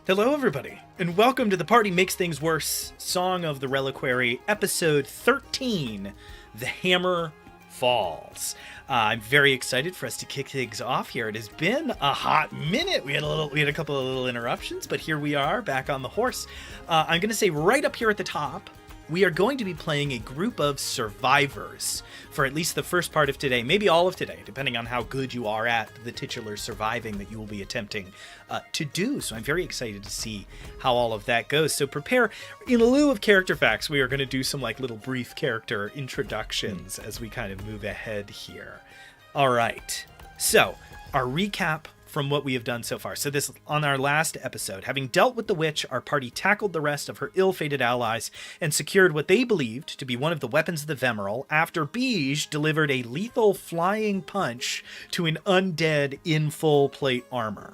Hello, everybody, and welcome to the Party Makes Things Worse Song of the Reliquary, Episode 13, The Hammer Falls. I'm very excited for us to kick things off here. It has been a hot minute. We had a couple of little interruptions, but here we are, back on the horse. I'm going to say right up here at the top, we are going to be playing a group of survivors for at least the first part of today, maybe all of today, depending on how good you are at the titular surviving that you will be attempting to do. So I'm very excited to see how all of that goes. So prepare. In lieu of character facts, we are going to do some little brief character introductions as we kind of move ahead here. All right. So our recap from what we have done so far. So this, on our last episode, having dealt with the witch, our party tackled the rest of her ill-fated allies and secured what they believed to be one of the weapons of the Vemeral after Beige delivered a lethal flying punch to an undead in full plate armor.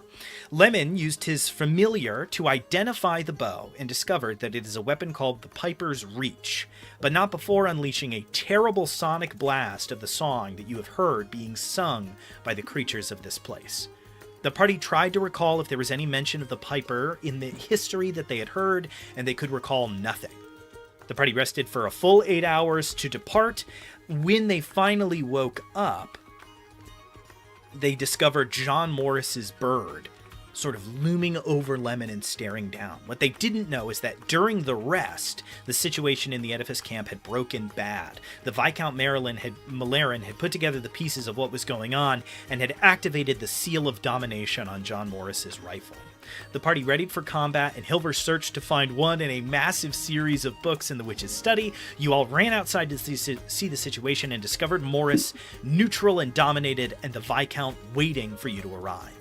Lemon used his familiar to identify the bow and discovered that it is a weapon called the Piper's Reach, but not before unleashing a terrible sonic blast of the song that you have heard being sung by the creatures of this place. The party tried to recall if there was any mention of the Piper in the history that they had heard, and they could recall nothing. The party rested for a full 8 hours to depart. When they finally woke up, they discovered John Morris's bird sort of looming over Lemon and staring down. What they didn't know is that during the rest, the situation in the edifice camp had broken bad. The Viscount Malarin had put together the pieces of what was going on and had activated the seal of domination on John Morris's rifle. The party readied for combat, and Hilver searched to find one in a massive series of books in the witch's study. You all ran outside to see the situation and discovered Morris neutral and dominated, and the Viscount waiting for you to arrive.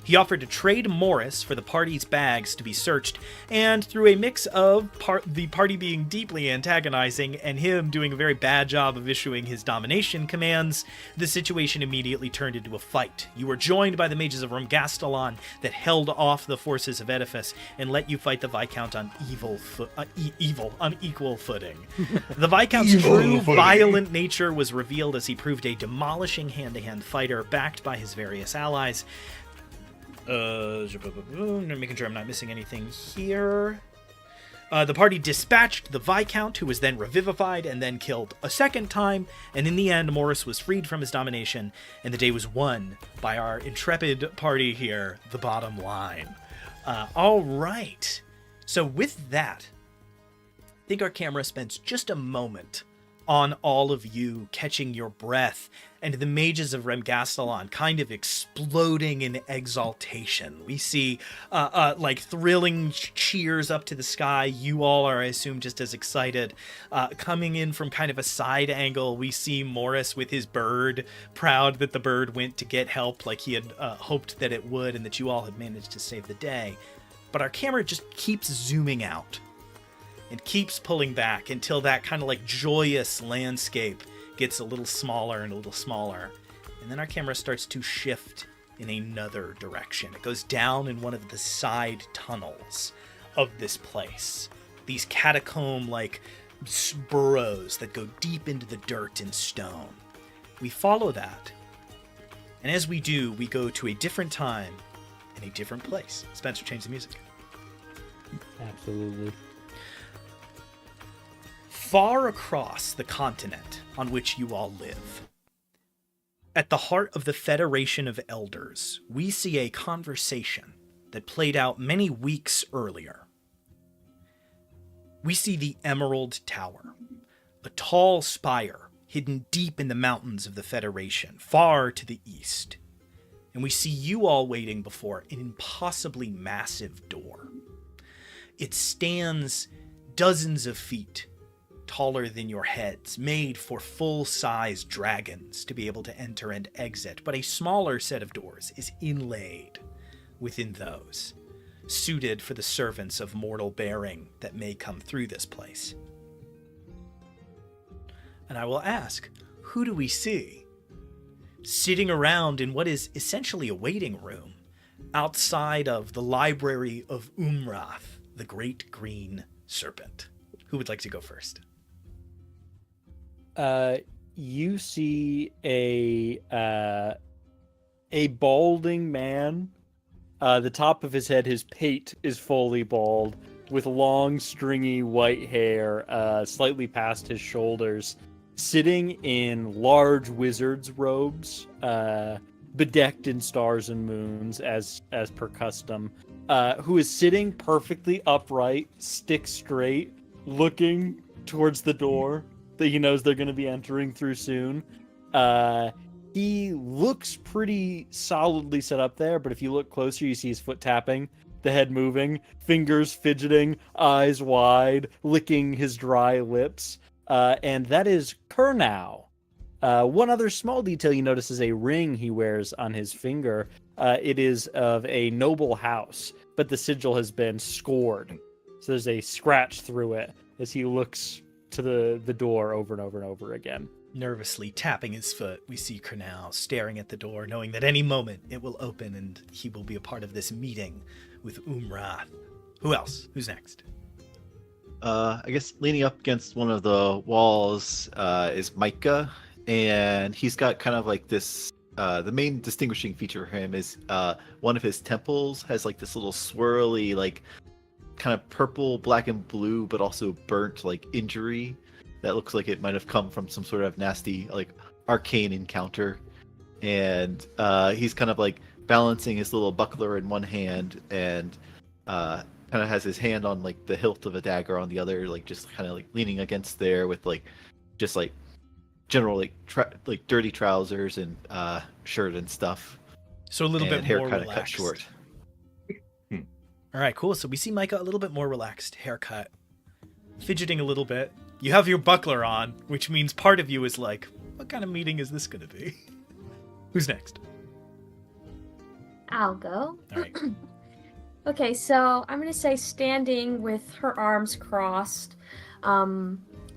He offered to trade Morris for the party's bags to be searched, and through a mix of the party being deeply antagonizing and him doing a very bad job of issuing his domination commands, the situation immediately turned into a fight. You were joined by the mages of Rumgastalon that held off the forces of Edifice and let you fight the Viscount on equal footing. The Viscount's true violent nature was revealed as he proved a demolishing hand-to-hand fighter backed by his various allies. Making sure I'm not missing anything here. The party dispatched the Viscount, who was then revivified and then killed a second time, and in the end, Morris was freed from his domination, and the day was won by our intrepid party here, the bottom line. All right. So with that, I think our camera spends just a moment on all of you catching your breath, and the mages of Rumgastalon kind of exploding in exaltation. We see thrilling cheers up to the sky. You all are, I assume, just as excited. Coming in from kind of a side angle, we see Morris with his bird, proud that the bird went to get help like he had hoped that it would, and that you all had managed to save the day. But our camera just keeps zooming out and keeps pulling back until that kind of joyous landscape gets a little smaller and a little smaller. And then our camera starts to shift in another direction. It goes down in one of the side tunnels of this place. These catacomb-like burrows that go deep into the dirt and stone. We follow that. And as we do, we go to a different time and a different place. Spencer, change the music. Absolutely. Far across the continent on which you all live, at the heart of the Federation of Elders, we see a conversation that played out many weeks earlier. We see the Emerald Tower, a tall spire hidden deep in the mountains of the Federation, far to the east. And we see you all waiting before an impossibly massive door. It stands dozens of feet taller than your heads, made for full-size dragons to be able to enter and exit, but a smaller set of doors is inlaid within those, suited for the servants of mortal bearing that may come through this place. And I will ask, who do we see sitting around in what is essentially a waiting room outside of the library of Umrath, the Great Green Serpent? Who would like to go first? You see a balding man The top of his head, his pate is fully bald, with long, stringy white hair slightly past his shoulders, sitting in large wizard's robes, bedecked in stars and moons, as per custom, who is sitting perfectly upright, stick straight, looking towards the door that he knows they're going to be entering through soon. He looks pretty solidly set up there, but if you look closer, you see his foot tapping, the head moving, fingers fidgeting, eyes wide, licking his dry lips. And that is Kurnow. One other small detail you notice is a ring he wears on his finger. It is of a noble house, but the sigil has been scored. So there's a scratch through it as he looks to the door over and over and over again. Nervously tapping his foot, we see Kurnow staring at the door, knowing that any moment it will open and he will be a part of this meeting with Umrath. Who else? Who's next? I guess leaning up against one of the walls is Micah, and he's got kind of like this. The main distinguishing feature for him is one of his temples has like this little swirly, like kind of purple, black, and blue, but also burnt like injury that looks like it might have come from some sort of nasty, like arcane encounter. And he's kind of like balancing his little buckler in one hand and kind of has his hand on like the hilt of a dagger on the other, like just kind of like leaning against there with like just like general like dirty trousers and shirt and stuff. So a little and bit hair more kind of relaxed. cut short. All right, cool. So we see Micah a little bit more relaxed, haircut, fidgeting a little bit. You have your buckler on, which means part of you is like, what kind of meeting is this going to be? Who's next? I'll go. All right. Okay, so I'm going to say standing with her arms crossed,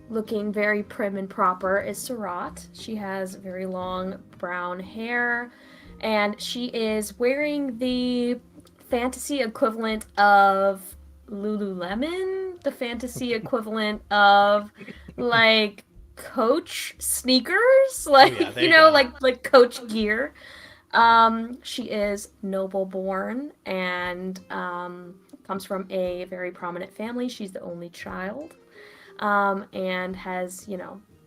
looking very prim and proper, is Sarat. She has very long brown hair, and she is wearing the fantasy equivalent of Lululemon, the fantasy equivalent of like Coach sneakers, like there you go. like Coach gear. She is noble born and comes from a very prominent family. She's the only child, and has,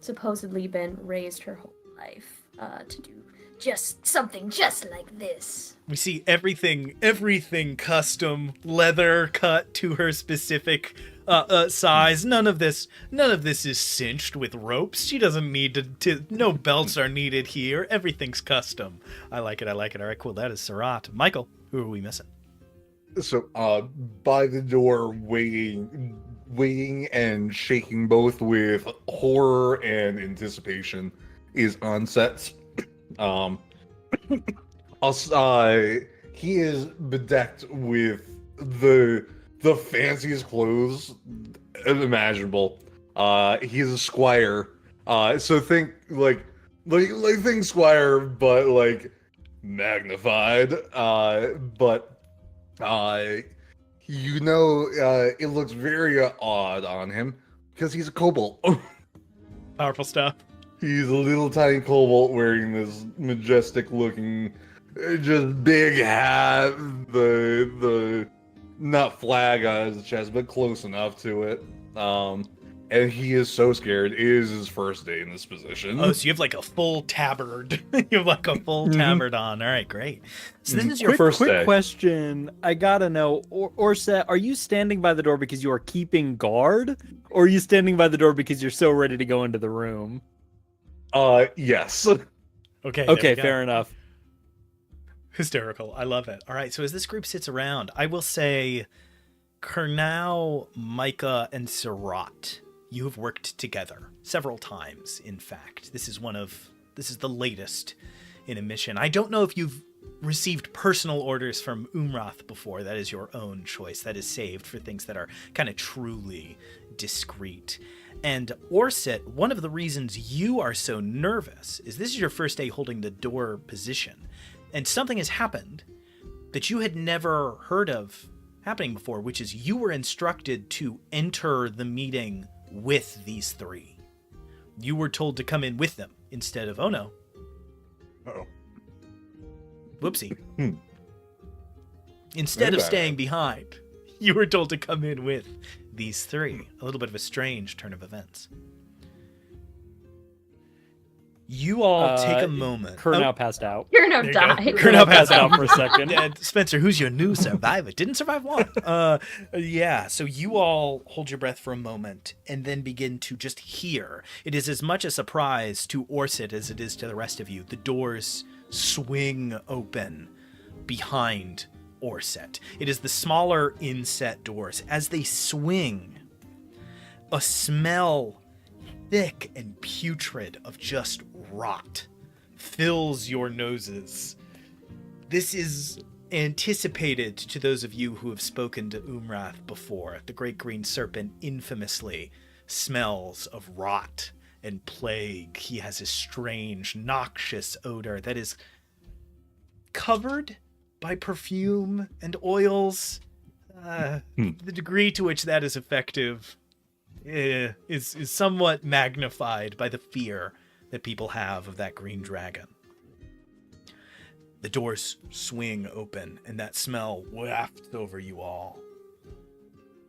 supposedly been raised her whole life to do just something just like this. We see everything custom, leather cut to her specific size. None of this is cinched with ropes. She doesn't need to no belts are needed here. Everything's custom. I like it. All right, cool. That is Sarat. Michael, who are we missing? So, by the door, waiting and shaking both with horror and anticipation, is Onsets. He is bedecked with the fanciest clothes imaginable. He's a squire. So think like think squire, but like magnified. But it looks very odd on him because he's a kobold. Powerful stuff. He's a little tiny kobold wearing this majestic looking, just big hat, the not flag on his chest, but close enough to it. And he is so scared. It is his first day in this position. Oh, so you have like a full tabard. You have like a full tabard on. All right, great. So this is your quick day. question. I gotta know, Orset, are you standing by the door because you are keeping guard, or are you standing by the door because you're so ready to go into the room? Yes. Okay, Fair enough. Hysterical. I love it. All right, so as this group sits around, I will say Kurnow, Micah, and Sarat, you have worked together several times, in fact. This is the latest in a mission. I don't know if you've received personal orders from Umrath before. That is your own choice. That is saved for things that are kind of truly discreet. And Orset, one of the reasons you are so nervous is this is your first day holding the door position. And something has happened that you had never heard of happening before, which is you were instructed to enter the meeting with these three. You were told to come in with them instead of, oh no. Uh-oh. Whoopsie. Instead of Okay. staying behind, you were told to come in with these three. A little bit of a strange turn of events. You all take a moment. Kurnow passed out. You're no There you go. die. Kurnow Passed out for a second. Spencer, who's your new survivor? Didn't survive one. Yeah, so you all hold your breath for a moment and then begin to just hear. It is as much a surprise to Orsit as it is to the rest of you. The doors swing open behind Orset. It is the smaller inset doors. As they swing, a smell thick and putrid of just rot fills your noses. This is anticipated to those of you who have spoken to Umrath before. The Great Green Serpent infamously smells of rot and plague. He has a strange, noxious odor that is covered by perfume and oils. The degree to which that is effective is somewhat magnified by the fear that people have of that green dragon. The doors swing open, and that smell wafts over you all.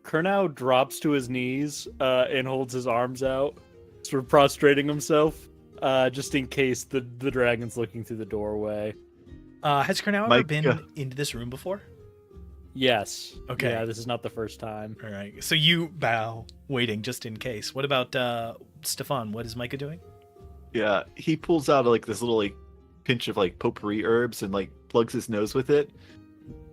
Kurnow drops to his knees and holds his arms out, sort of prostrating himself, just in case the dragon's looking through the doorway. Has Kurnow ever been into this room before? Yes. Okay. Yeah, this is not the first time. All right. So you bow, waiting just in case. What about Stefan? What is Micah doing? Yeah, he pulls out like this little like pinch of like potpourri herbs and like plugs his nose with it.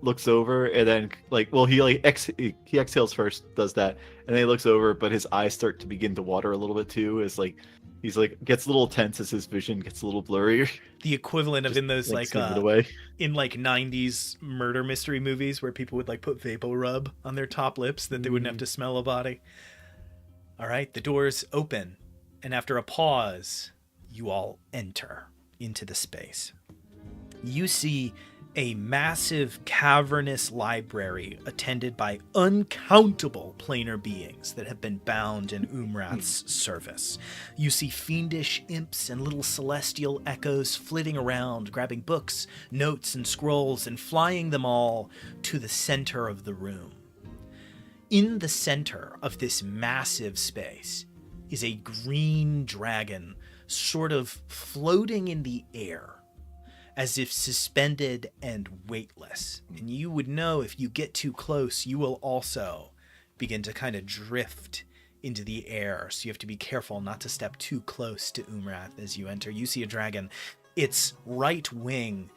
Looks over and then he exhales first, does that, and then he looks over, but his eyes start to begin to water a little bit too. As like he's like gets a little tense as his vision gets a little blurry. The equivalent of in those sneak it away. in like 90s murder mystery movies where people would like put vapor rub on their top lips that they wouldn't have to smell a body. All right, the doors open, and after a pause, you all enter into the space. You see a massive cavernous library attended by uncountable planar beings that have been bound in Umrath's service. You see fiendish imps and little celestial echoes flitting around, grabbing books, notes, and scrolls, and flying them all to the center of the room. In the center of this massive space is a green dragon sort of floating in the air, as if suspended and weightless. And you would know if you get too close, you will also begin to kind of drift into the air. So you have to be careful not to step too close to Umrath as you enter. You see a dragon, its right wing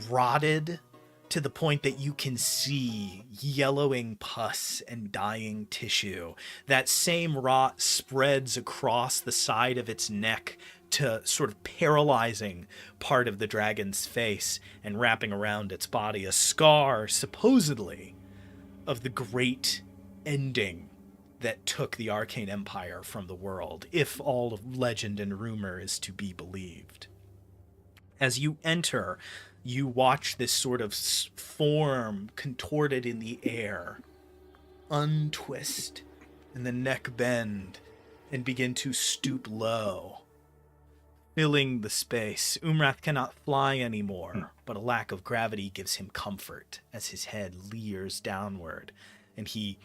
rotted to the point that you can see yellowing pus and dying tissue. That same rot spreads across the side of its neck to sort of paralyzing part of the dragon's face and wrapping around its body, a scar supposedly of the great ending that took the Arcane Empire from the world, if all of legend and rumor is to be believed. As you enter, you watch this sort of form contorted in the air untwist and the neck bend and begin to stoop low, filling the space. Umrath cannot fly anymore, but a lack of gravity gives him comfort as his head leers downward, and he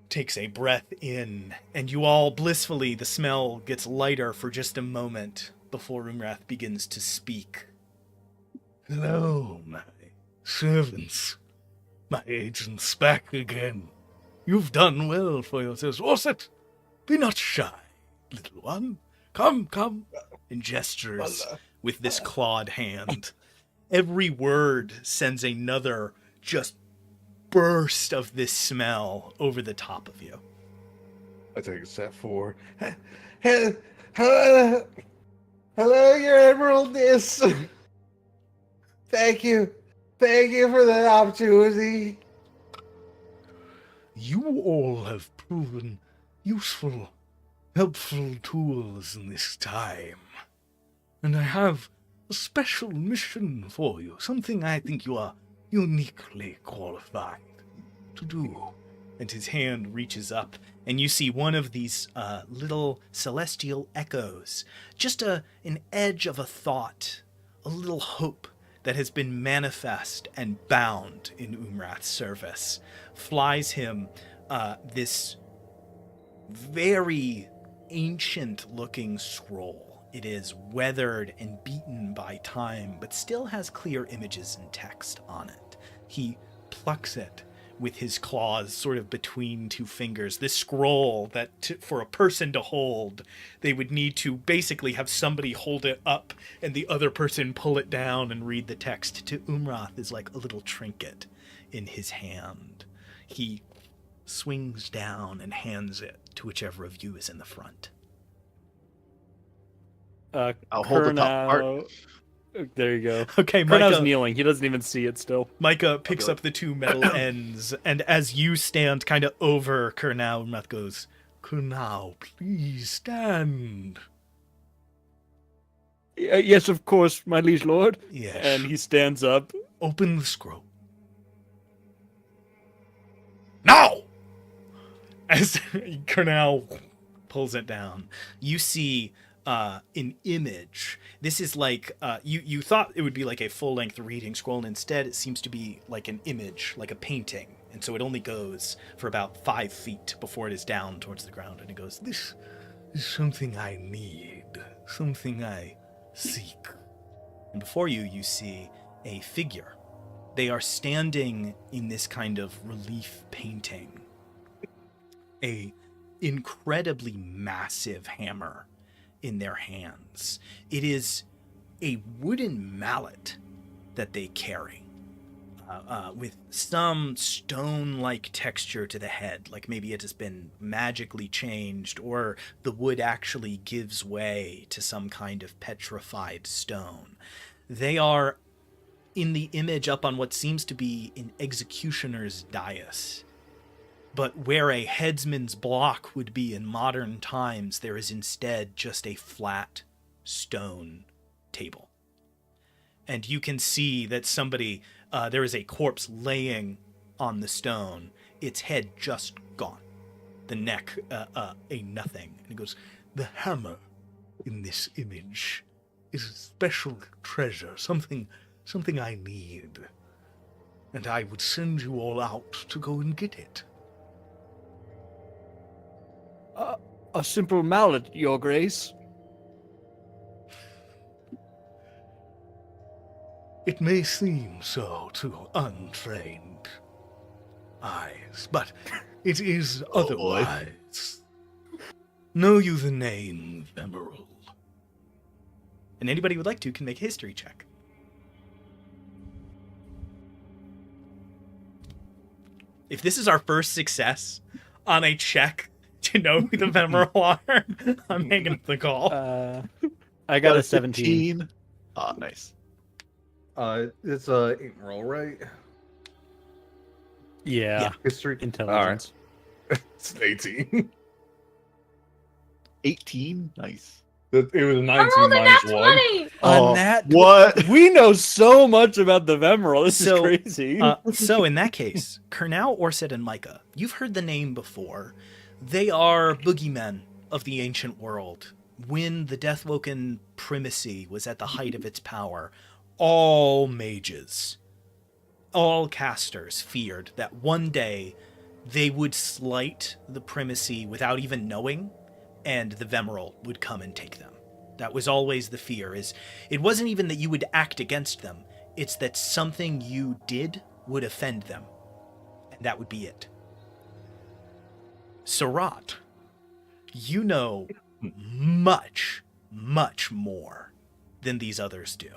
takes a breath in, and you all blissfully, the smell gets lighter for just a moment before Umrath begins to speak. Hello, my servants. My agent's back again. You've done well for yourselves. Orset, be not shy, little one. Come, And gestures with this clawed hand. Every word sends another just burst of this smell over the top of you. I take a step forward. Hello, your emeraldness. Thank you for the opportunity. You all have proven useful, helpful tools in this time. And I have a special mission for you, something I think you are uniquely qualified to do. And his hand reaches up, and you see one of these little celestial echoes, just an edge of a thought, a little hope that has been manifest and bound in Umrath's service flies him this very ancient-looking scroll. It is weathered and beaten by time, but still has clear images and text on it. He plucks it with his claws sort of between two fingers. This scroll that for a person to hold, they would need to basically have somebody hold it up and the other person pull it down and read the text. To Umrath is like a little trinket in his hand. He swings down and hands it to whichever of you is in the front. I'll hold the top part. There you go. Okay, Kurnau's Micah, kneeling. He doesn't even see it still. Micah picks up the two metal ends, and as you stand kind of over Kurnau, Umrath goes, Kurnau, please stand. Yes, of course, my liege lord. Yes. And he stands up. Open the scroll. "No!" As Kurnau pulls it down, you see an image. This is like, you thought it would be like a full-length reading scroll, and instead it seems to be like an image, like a painting. And so it only goes for about 5 feet before it is down towards the ground, and it goes, This is something I need, something I seek. and before you, you see a figure. They are standing in this kind of relief painting. A incredibly massive hammer in their hands. It is a wooden mallet that they carry, with some stone-like texture to the head, like maybe it has been magically changed, or the wood actually gives way to some kind of petrified stone. They are in the image up on what seems to be an executioner's dais. But where a headsman's block would be in modern times, there is instead just a flat stone table. And you can see that somebody, there is a corpse laying on the stone, its head just gone, the neck a nothing. And he goes, The hammer in this image is a special treasure, something I need. And I would send you all out to go and get it. A simple mallet, your grace. It may seem so to untrained eyes, but it is otherwise. Know you the name Emerald? and anybody who would like to can make a history check. If this is our first success on a check to know who the Venerable are, I'm hanging up the call. I got a 17. Oh, nice. It's a 8 roll, right? Yeah. History. Intelligence. It's an 18. 18? Nice. It was a 19 I rolled a nat minus 1. 20! Oh, that, what? We know so much about the Vemeral. This So, is crazy. so in that case, Kurnau, Orset, and Micah, you've heard the name before. They are boogeymen of the ancient world. When the Deathwoken primacy was at the height of its power, all mages, all casters feared that one day they would slight the primacy without even knowing, and the Vemeral would come and take them. That was always the fear. It wasn't even that you would act against them, it's that something you did would offend them, and that would be it. Sarat, you know much, much more than these others do.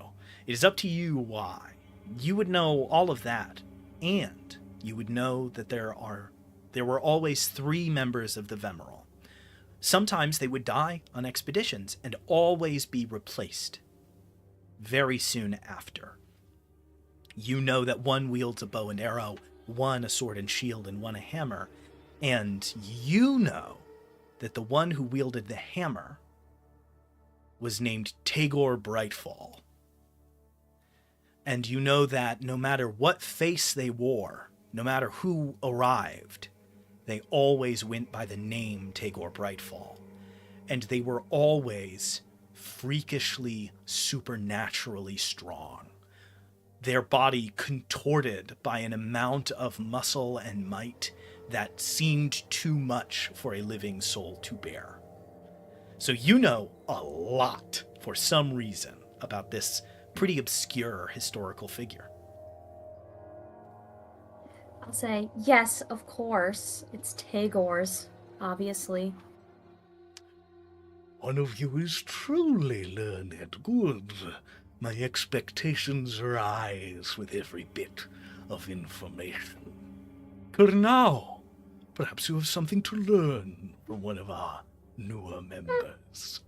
It is up to you why. You would know all of that, and you would know that there were always 3 members of the Vemeral. Sometimes they would die on expeditions and always be replaced very soon after. You know that one wields a bow and arrow, one a sword and shield, and one a hammer. And you know that the one who wielded the hammer was named Tagor Brightfall. And you know that no matter what face they wore, no matter who arrived, they always went by the name Tagor Brightfall. And they were always freakishly, supernaturally strong. their body contorted by an amount of muscle and might that seemed too much for a living soul to bear. So you know a lot, for some reason, about this pretty obscure historical figure. I'll say, yes, of course. It's Tagor's, obviously. One of you is truly learned. Good. My expectations rise with every bit of information. Now, perhaps you have something to learn from one of our newer members.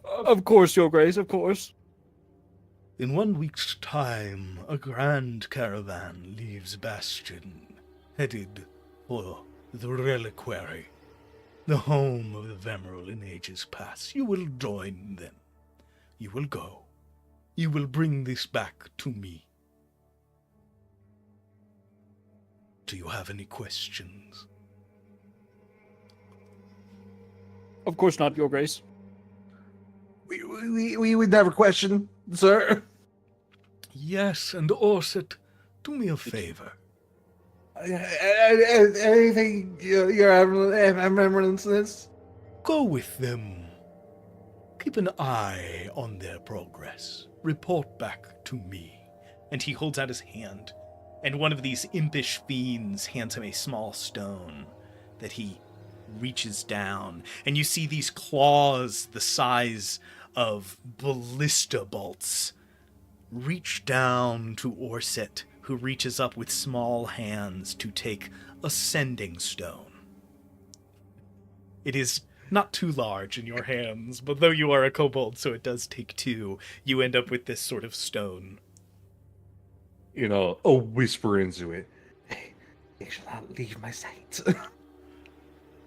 Of course, Your Grace, of course. In 1 week's time, a grand caravan leaves Bastion, headed for the Reliquary, the home of the Vemeral in ages past. You will join them. You will go. You will bring this back to me. Do you have any questions? Of course not, Your Grace. We would never question, sir. Yes, and Orset, do me a favor. Anything your eminences? Go with them. Keep an eye on their progress. Report back to me. And he holds out his hand, and one of these impish fiends hands him a small stone that he reaches down, and you see these claws the size of ballista bolts reach down to Orset, who reaches up with small hands to take a sending stone. It is not too large in your hands, but though you are a kobold, so it does take two, you end up with this sort of stone. A whisper into it. Hey, they shall not leave my sight.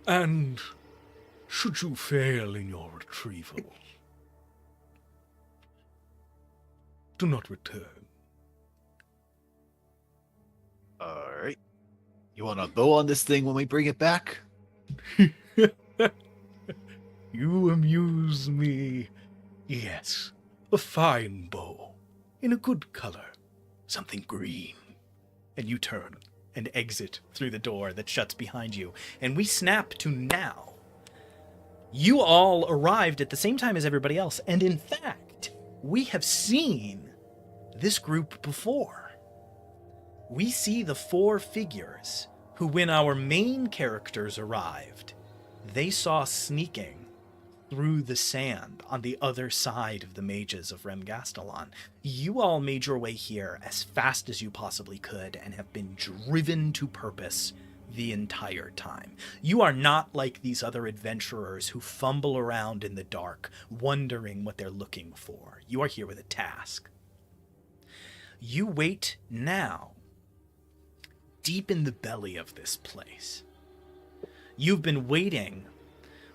And should you fail in your retrieval, do not return. Alright. You want to bow on this thing when we bring it back? You amuse me. Yes, a fine bow, in a good color, something green. And you turn and exit through the door that shuts behind you. And we snap to now. You all arrived at the same time as everybody else. And in fact, we have seen this group before. We see the four figures who, when our main characters arrived, they saw sneaking through the sand on the other side of the mages of Remgastelon. You all made your way here as fast as you possibly could and have been driven to purpose the entire time. You are not like these other adventurers who fumble around in the dark, wondering what they're looking for. You are here with a task. You wait now, deep in the belly of this place. You've been waiting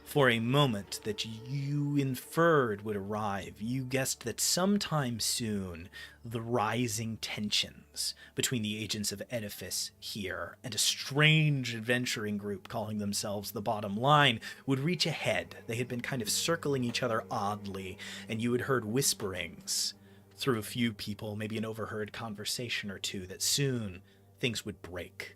for a moment that you inferred would arrive. You guessed that sometime soon the rising tensions between the agents of Edifice here and a strange adventuring group calling themselves the Bottom Line would reach a head. They had been kind of circling each other oddly, and you had heard whisperings through a few people, maybe an overheard conversation or two, that soon things would break.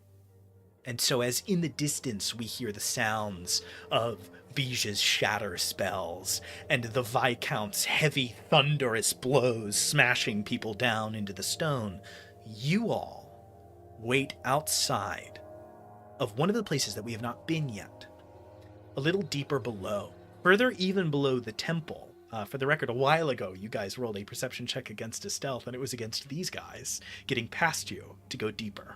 And so as in the distance we hear the sounds of Bija's shatter spells and the Viscount's heavy thunderous blows smashing people down into the stone, you all wait outside of one of the places that we have not been yet, a little deeper below, further even below the temple. For the record, a while ago, you guys rolled a perception check against a stealth, and it was against these guys getting past you to go deeper.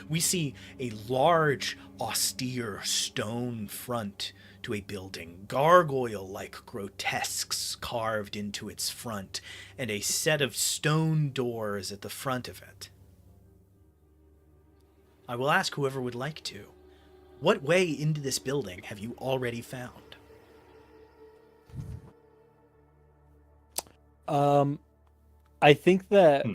We see a large, austere stone front to a building, gargoyle-like grotesques carved into its front, and a set of stone doors at the front of it. I will ask whoever would like to. What way into this building have you already found? I think that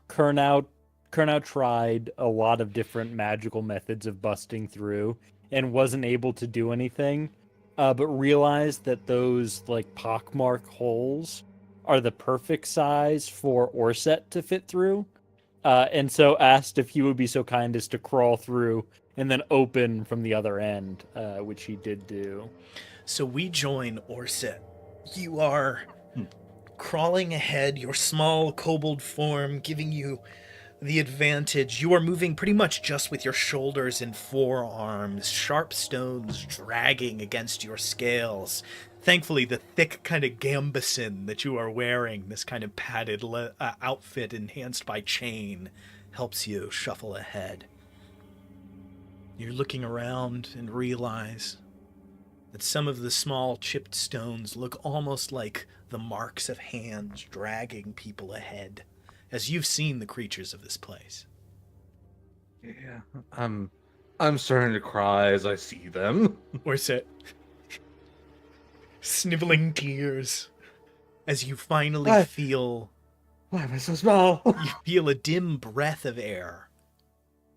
Kurnow. Kurnow tried a lot of different magical methods of busting through and wasn't able to do anything, but realized that those like pockmark holes are the perfect size for Orset to fit through. And so asked if he would be so kind as to crawl through and then open from the other end, which he did do. So we join Orset. You are crawling ahead, your small kobold form giving you the advantage. You are moving pretty much just with your shoulders and forearms, sharp stones dragging against your scales. Thankfully, the thick kind of gambeson that you are wearing, this kind of padded outfit enhanced by chain, helps you shuffle ahead. You're looking around and realize that some of the small chipped stones look almost like the marks of hands dragging people ahead, as you've seen the creatures of this place. Yeah, I'm starting to cry as I see them. Orset, sniveling tears, as you finally Why? feel Why am I so small? you feel a dim breath of air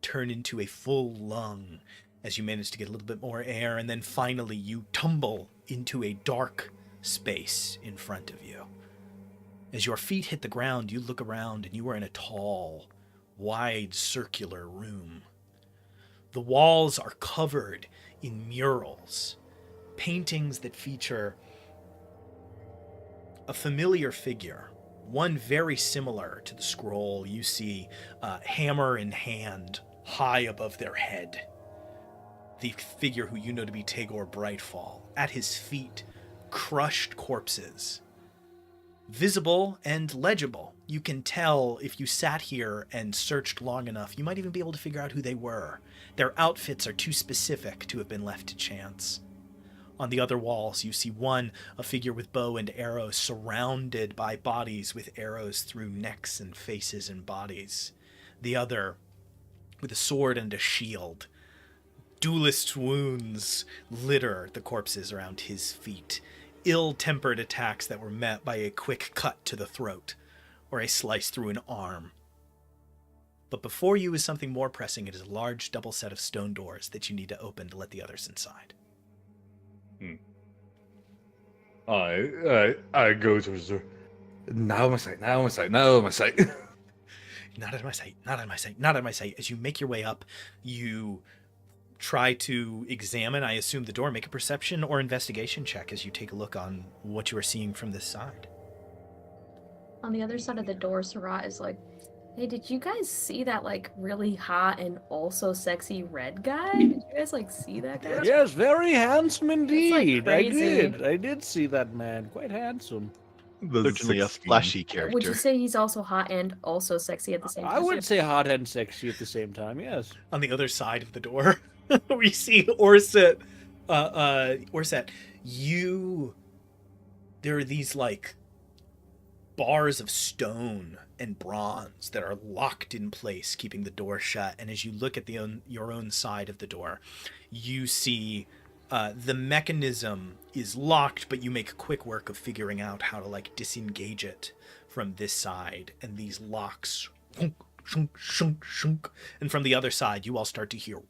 turn into a full lung as you manage to get a little bit more air, and then finally you tumble into a dark space in front of you. As your feet hit the ground, you look around and you are in a tall, wide, circular room. The walls are covered in murals, paintings that feature a familiar figure, one very similar to the scroll you see, hammer in hand, high above their head. The figure who you know to be Tagore Brightfall. At his feet, crushed corpses. Visible and legible. You can tell if you sat here and searched long enough, you might even be able to figure out who they were. Their outfits are too specific to have been left to chance. On the other walls, you see one, a figure with bow and arrows surrounded by bodies with arrows through necks and faces and bodies. The other, with a sword and a shield. Duelist wounds litter the corpses around his feet. Ill-tempered attacks that were met by a quick cut to the throat or a slice through an arm. But before you is something more pressing. It is a large double set of stone doors that you need to open to let the others inside. I go to the... Now my sight, now my sight, now my sight. Not out of my sight, not out of my sight, not out of my sight. As you make your way up, you try to examine, I assume, the door. Make a perception or investigation check as you take a look on what you are seeing from this side. On the other side of the door, Sarat is like, hey, did you guys see that, like, really hot and also sexy red guy? Did you guys, like, see that guy? Yes, very handsome indeed. crazy. I did see that man. Quite handsome. Certainly a flashy character. Would you say he's also hot and also sexy at the same time? I would say hot and sexy at the same time, yes. On the other side of the door, we see Orset. Orset, there are these, like, bars of stone and bronze that are locked in place, keeping the door shut. And as you look at your own side of the door, you see the mechanism is locked, but you make quick work of figuring out how to, like, disengage it from this side. And these locks, shunk, shunk, shunk, shunk. And from the other side, you all start to hear,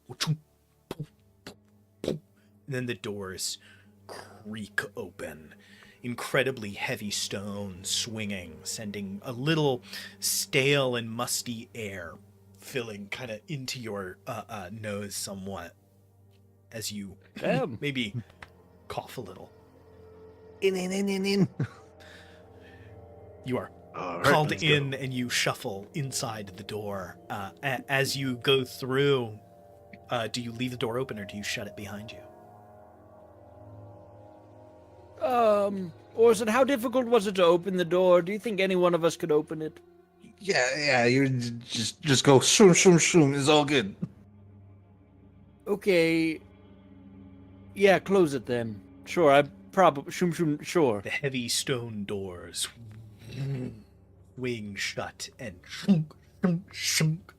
and then the doors creak open. Incredibly heavy stone swinging, sending a little stale and musty air filling kind of into your nose somewhat as you maybe cough a little. In. You are All right, called let's in go. and you shuffle inside the door. As you go through, do you leave the door open or do you shut it behind you? Orson, how difficult was it to open the door? Do you think any one of us could open it? Yeah, you just go shoom, shoom, shoom. It's all good. Okay. Yeah, close it then. Sure, I probably... sure. The heavy stone doors swing shut and shunk, shunk, shunk,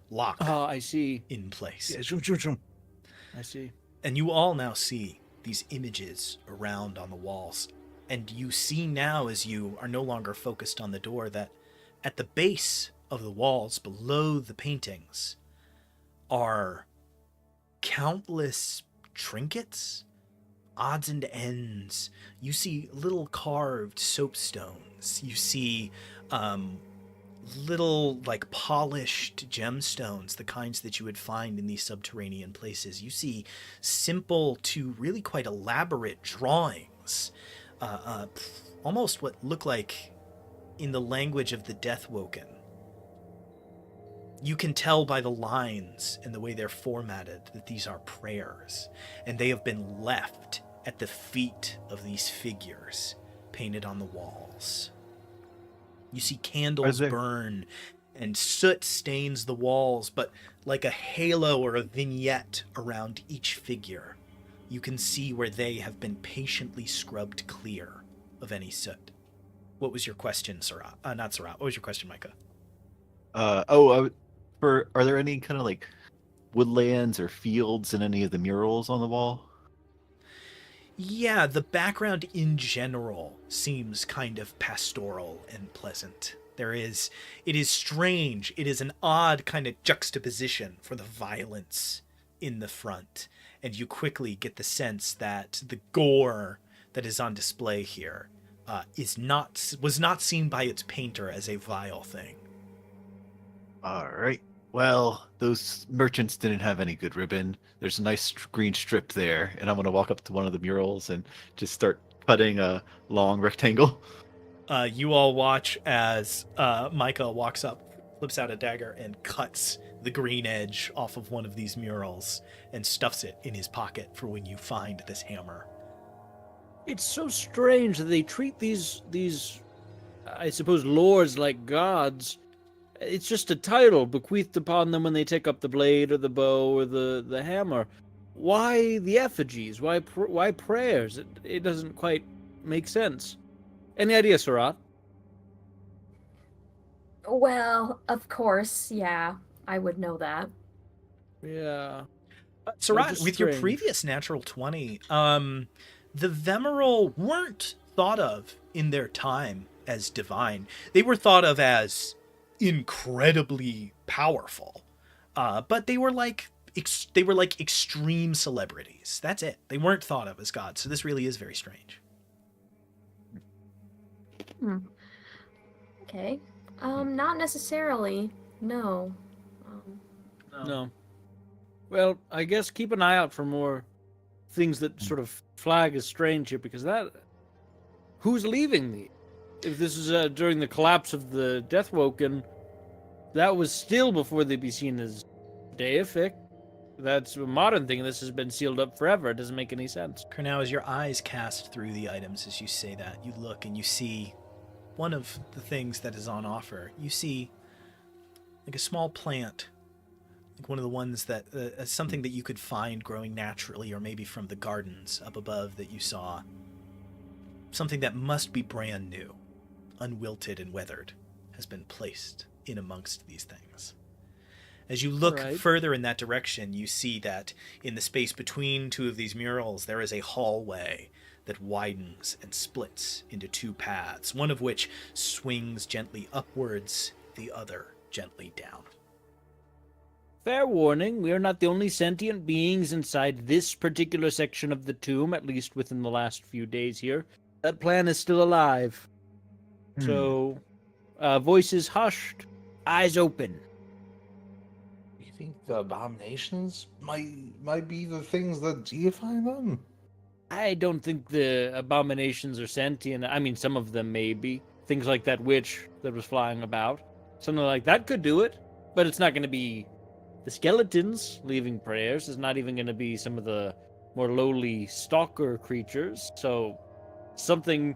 lock I see. in place. Yeah, shoom, shoom, shoom. I see. And you all now see these images around on the walls. And you see now, as you are no longer focused on the door, that at the base of the walls below the paintings are countless trinkets, odds and ends. You see little carved soapstones. You see little like polished gemstones, the kinds that you would find in these subterranean places. You see simple to really quite elaborate drawings, almost what look like in the language of the Deathwoken. You can tell by the lines and the way they're formatted that these are prayers, and they have been left at the feet of these figures painted on the walls. You see candles burn and soot stains the walls, but like a halo or a vignette around each figure, you can see where they have been patiently scrubbed clear of any soot. What was your question, Sarat? Not Sarat. What was your question, Micah? Are there any kind of like woodlands or fields in any of the murals on the wall? Yeah, the background in general seems kind of pastoral and pleasant. It is strange. It is an odd kind of juxtaposition for the violence in the front. And you quickly get the sense that the gore that is on display here was not seen by its painter as a vile thing. All right. Well, those merchants didn't have any good ribbon. There's a nice green strip there, and I'm going to walk up to one of the murals and just start cutting a long rectangle. You all watch as Micah walks up, flips out a dagger, and cuts the green edge off of one of these murals and stuffs it in his pocket for when you find this hammer. It's so strange that they treat these I suppose, lords like gods. It's just a title bequeathed upon them when they take up the blade or the bow or the hammer. Why the effigies? Why prayers? It doesn't quite make sense. Any idea, Sarat? Well, of course, yeah, I would know that. Yeah. Sarat, with your previous natural 20, the Vemeral weren't thought of in their time as divine. They were thought of as incredibly powerful, but they were like extreme celebrities. That's it. They weren't thought of as gods. So this really is very strange. Okay. Not necessarily. No. No. Well, I guess keep an eye out for more things that sort of flag as strange here, because who's leaving me? If this is during the collapse of the Deathwoken, that was still before they'd be seen as deific. That's a modern thing. This has been sealed up forever. It doesn't make any sense. Kurnow, as your eyes cast through the items as you say that, you look and you see one of the things that is on offer. You see like a small plant, like one of the ones that something that you could find growing naturally, or maybe from the gardens up above that you saw. Something that must be brand new, unwilted and weathered, has been placed in amongst these things. As you look further in that direction, you see that in the space between two of these murals, there is a hallway that widens and splits into two paths, one of which swings gently upwards, the other gently down. Fair warning, we are not the only sentient beings inside this particular section of the tomb, at least within the last few days here. That plan is still alive. So, voices hushed, eyes open. You think the abominations might be the things that deify them? I don't think the abominations are sentient. I mean, some of them may be. Things like that witch that was flying about. Something like that could do it. But it's not going to be the skeletons leaving prayers. It's not even going to be some of the more lowly stalker creatures. So something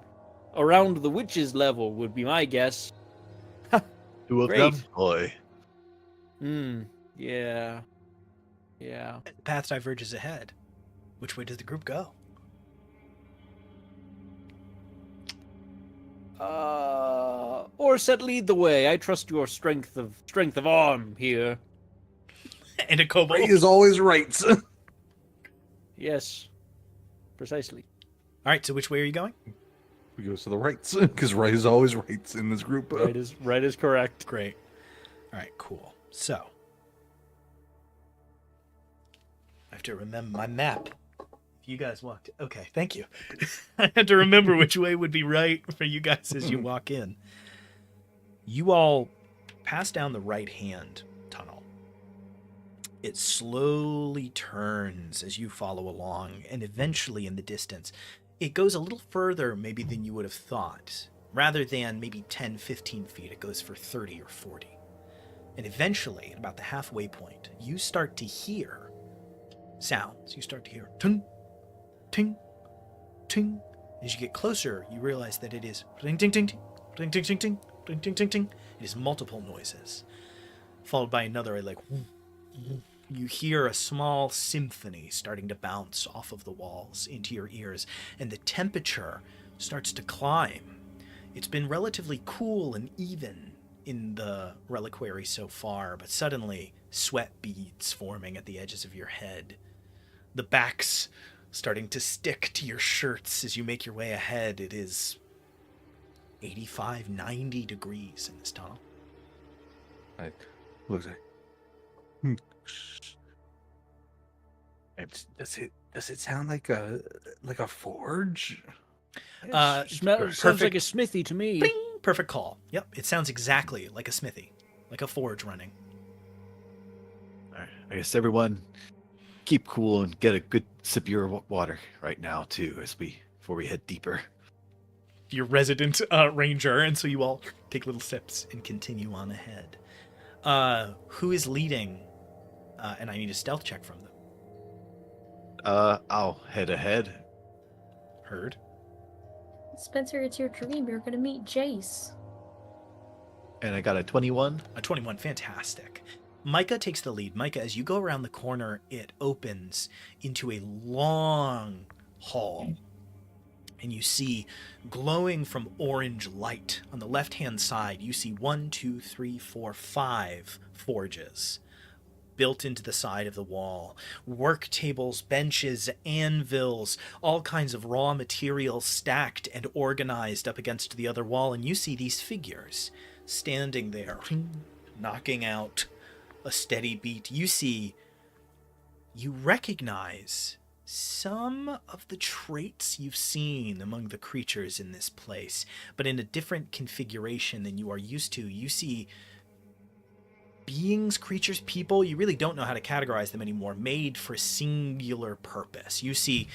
around the witch's level would be my guess. Two of Great. them? Boy. Yeah. Yeah. The path diverges ahead. Which way does the group go? Orset, lead the way. I trust your strength of arm here. And a kobold. Ray is always right. Yes. Precisely. All right, so which way are you going? We go to the right, because Ray is always right in this group. Right is correct. Great. All right, cool. So, I have to remember my map. If You guys walked. Okay, thank you. I had to remember which way would be right for you guys as you walk in. You all pass down the right-hand tunnel. It slowly turns as you follow along, and eventually in the distance, it goes a little further maybe than you would have thought. Rather than maybe 10, 15 feet, it goes for 30 or 40. And eventually, at about the halfway point, you start to hear sounds. You start to hear ting, ting, ting. As you get closer, you realize that it is ting, ting, ting, ting, ting, ting, ting, ting, ting, ting, ting, ting. It is multiple noises, followed by another like whoo, whoo. You hear a small symphony starting to bounce off of the walls into your ears, and the temperature starts to climb. It's been relatively cool and even in the Reliquary so far, but suddenly sweat beads forming at the edges of your head. The backs starting to stick to your shirts as you make your way ahead. It is 85, 90 degrees in this tunnel. I looks like. Does it sound like a forge? Sounds like a smithy to me. Bing! Perfect call. Yep, it sounds exactly like a smithy, like a forge running. All right. I guess everyone keep cool and get a good sip of your water right now too, before we head deeper. Your resident ranger, and so you all take little sips and continue on ahead. Who is leading? And I need a stealth check from them. I'll head ahead. Heard. Spencer, it's your dream. You're going to meet Jace. And I got a 21. A 21, fantastic. Micah takes the lead. Micah, as you go around the corner, it opens into a long hall. And you see, glowing from orange light, on the left-hand side, you see 1, 2, 3, 4, 5 forges built into the side of the wall. Work tables, benches, anvils, all kinds of raw materials stacked and organized up against the other wall. And you see these figures standing there, knocking out a steady beat. You recognize some of the traits you've seen among the creatures in this place, but in a different configuration than you are used to. You see beings, creatures, people, you really don't know how to categorize them anymore, made for singular purpose. You see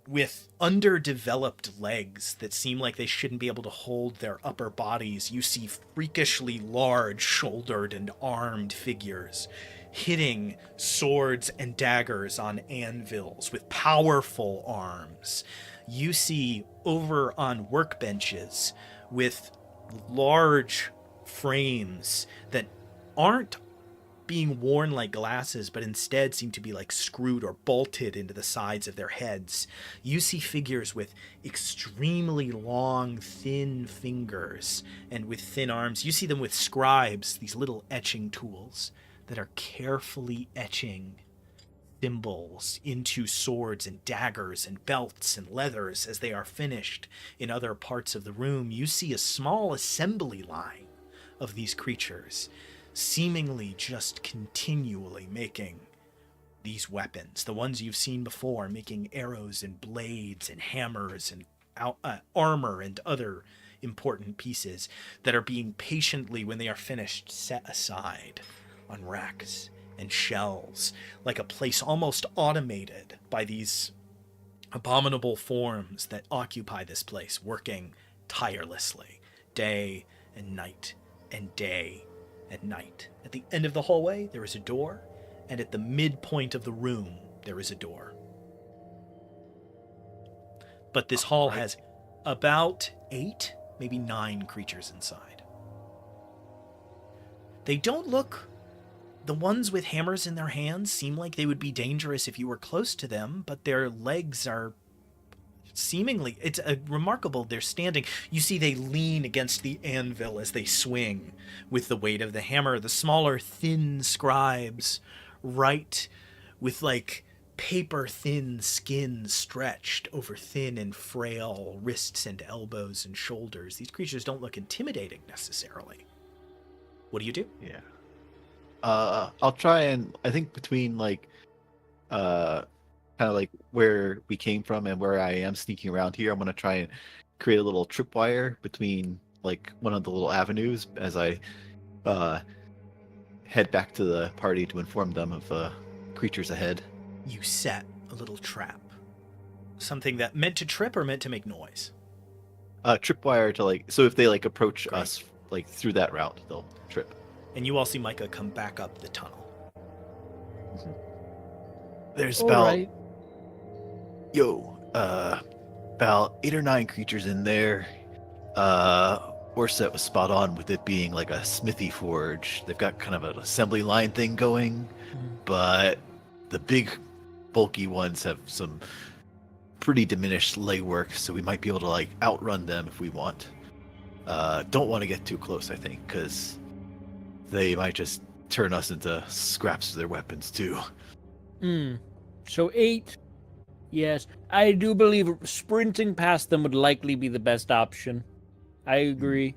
with underdeveloped legs that seem like they shouldn't be able to hold their upper bodies. You see freakishly large shouldered and armed figures hitting swords and daggers on anvils with powerful arms. You see over on workbenches with large frames that aren't being worn like glasses, but instead seem to be like screwed or bolted into the sides of their heads. You see figures with extremely long, thin fingers and with thin arms. You see them with scribes, these little etching tools that are carefully etching symbols into swords and daggers and belts and leathers as they are finished in other parts of the room. You see a small assembly line of these creatures, seemingly just continually making these weapons, the ones you've seen before, making arrows and blades and hammers and armor and other important pieces that are being patiently, when they are finished, set aside on racks and shelves, like a place almost automated by these abominable forms that occupy this place, working tirelessly, day and night and day and night. At the end of the hallway, there is a door, and at the midpoint of the room, there is a door. But this hall has about 8, maybe 9 creatures inside. They don't look... The ones with hammers in their hands seem like they would be dangerous if you were close to them, but their legs are seemingly... It's remarkable. They're standing. You see they lean against the anvil as they swing with the weight of the hammer. The smaller, thin scribes write with like paper-thin skin stretched over thin and frail wrists and elbows and shoulders. These creatures don't look intimidating necessarily. What do you do? Yeah. I'll try and I think between like kind of like where we came from and where I am sneaking around here. I'm gonna try and create a little tripwire between like one of the little avenues as I head back to the party to inform them of creatures ahead. You set a little trap. Something that meant to trip or meant to make noise? Tripwire to like, so if they like approach Great. us like through that route, they'll trip. And you all see Micah come back up the tunnel. There's All about right. about 8 or 9 creatures in there. Orset was spot on with it being like a smithy forge. They've got kind of an assembly line thing going, but the big bulky ones have some pretty diminished legwork, so we might be able to like outrun them if we want. Don't want to get too close, I think, because they might just turn us into scraps of their weapons too. So 8. Yes, I do believe sprinting past them would likely be the best option. I agree.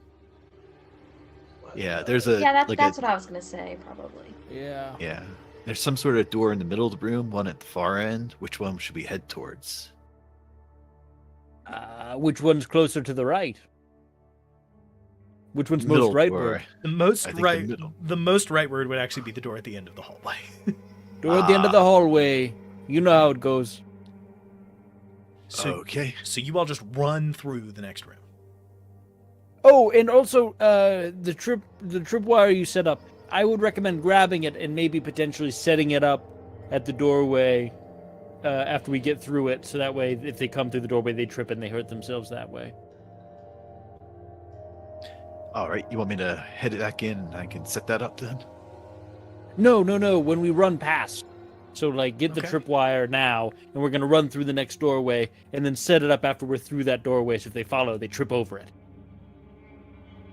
Yeah, there's a Yeah, like that's what I was gonna say, probably. Yeah. yeah. There's some sort of door in the middle of the room, one at the far end. Which one should we head towards? Which one's closer to the right? Which one's Middle most door. rightward? The most I think the right, middle. the most rightward would actually be the door at the end of the hallway. Door at the end of the hallway. You know how it goes. So, Okay. so you all just run through the next room. Oh, and also the tripwire you set up. I would recommend grabbing it and maybe potentially setting it up at the doorway after we get through it, so that way if they come through the doorway, they trip and they hurt themselves that way. All right. You want me to head it back in and I can set that up then? No. When we run past. So, like, get the Okay. tripwire now, and we're going to run through the next doorway, and then set it up after we're through that doorway, so if they follow, they trip over it.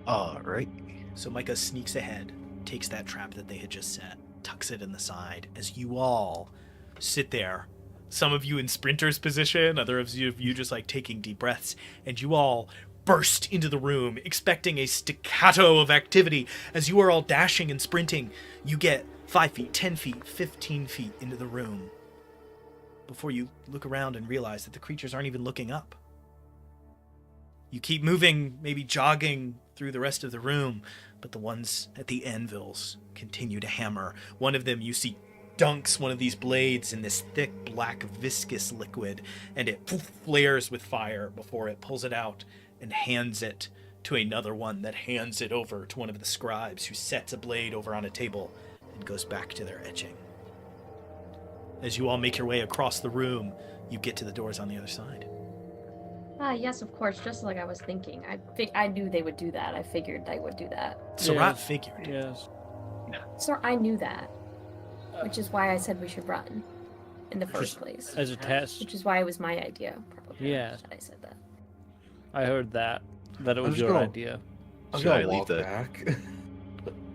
All right. So Micah sneaks ahead, takes that trap that they had just set, tucks it in the side, as you all sit there. Some of you in sprinter's position, other of you just like taking deep breaths, and you all burst into the room, expecting a staccato of activity. As you are all dashing and sprinting, you get 5 feet, 10 feet, 15 feet into the room before you look around and realize that the creatures aren't even looking up. You keep moving, maybe jogging through the rest of the room, but the ones at the anvils continue to hammer. One of them you see dunks one of these blades in this thick, black, viscous liquid, and it flares with fire before it pulls it out and hands it to another one that hands it over to one of the scribes, who sets a blade over on a table and goes back to their etching. As you all make your way across the room, you get to the doors on the other side. Yes, of course, just like I was thinking. I knew they would do that. I figured they would do that. Sarat Yes. figured. Yes. So I knew that, which is why I said we should run in the first place. As a test. Which is why it was my idea, probably. Yes. That I said that. I heard that it was just your gonna- idea. I'm Should I gonna leave walk the- back.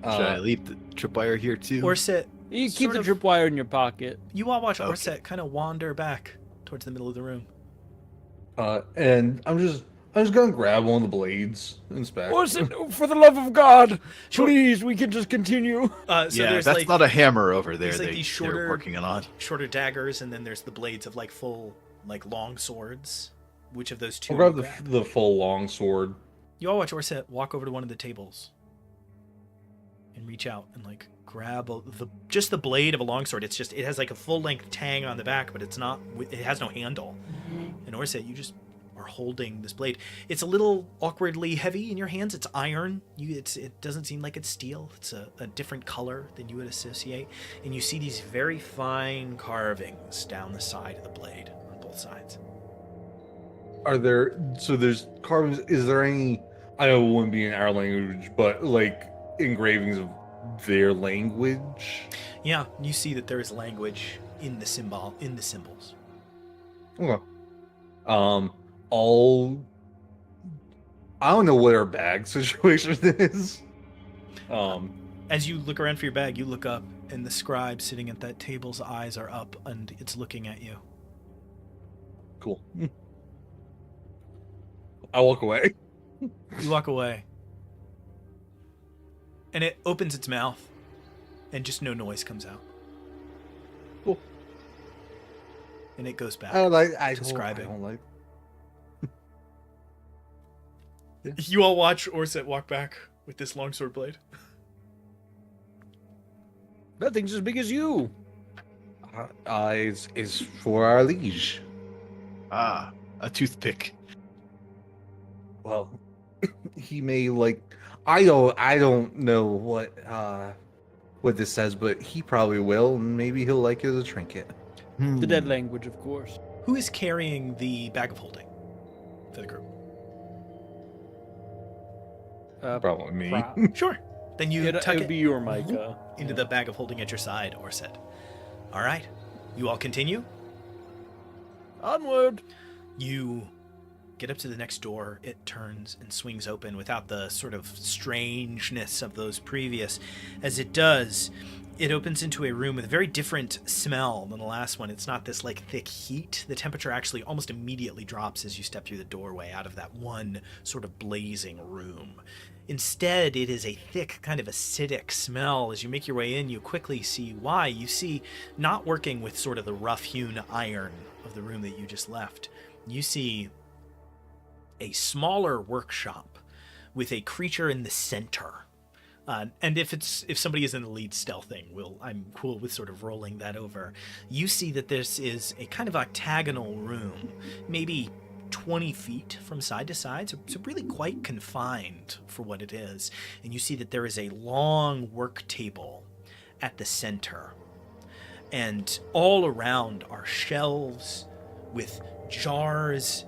Should I leave the tripwire here too? Orset, You keep sort the of- tripwire in your pocket. you all watch Okay. Orset kind of wander back towards the middle of the room. And I'm just gonna grab one of the blades, inspect. For the love of God, Sure. please, we can just continue. So yeah, there's that's like not a hammer over there. there's, like, They're these shorter- working on. shorter daggers, and then there's the blades of like full, like long swords. Which of those two? I'll grab will the grab? the full long sword. You all watch Orset walk over to one of the tables and reach out and like grab just the blade of a longsword. It has like a full length tang on the back, but it has no handle. And Orset, you just are holding this blade. It's a little awkwardly heavy in your hands. It's iron. It doesn't seem like it's steel. It's a different color than you would associate. And you see these very fine carvings down the side of the blade on both sides. There's carvings, is there any, I know it wouldn't be in our language, but like engravings of their language? Yeah, you see that there is language in the symbols. Okay. I don't know what our bag situation is. As you look around for your bag, you look up, and the scribe sitting at that table's eyes are up, and it's looking at you. Cool. I walk away. You walk away, and it opens its mouth, and just no noise comes out. Cool. and it goes back. Describing. I don't like. You all watch Orset walk back with this longsword blade. That thing's as big as you. Is for our liege. Ah, a toothpick. Well, he may like. I don't know what this says, but he probably will, and maybe he'll like it as a trinket. The dead language, of course. Who is carrying the bag of holding for the group? Probably me. Sure. Then you It tuck would it be your Micah. into the bag of holding at your side, Orset. All right. You all continue. Onward. You get up to the next door. It turns and swings open without the sort of strangeness of those previous. As it does, it opens into a room with a very different smell than the last one. It's not this like thick heat. The temperature actually almost immediately drops as you step through the doorway out of that one sort of blazing room. Instead, it is a thick, kind of acidic smell. As you make your way in, you quickly see why. You see, not working with sort of the rough-hewn iron of the room that you just left, you see a smaller workshop with a creature in the center. And if somebody is in the lead stealthing, I'm cool with sort of rolling that over. You see that this is a kind of octagonal room, maybe 20 feet from side to side, so really quite confined for what it is. And you see that there is a long work table at the center. And all around are shelves with jars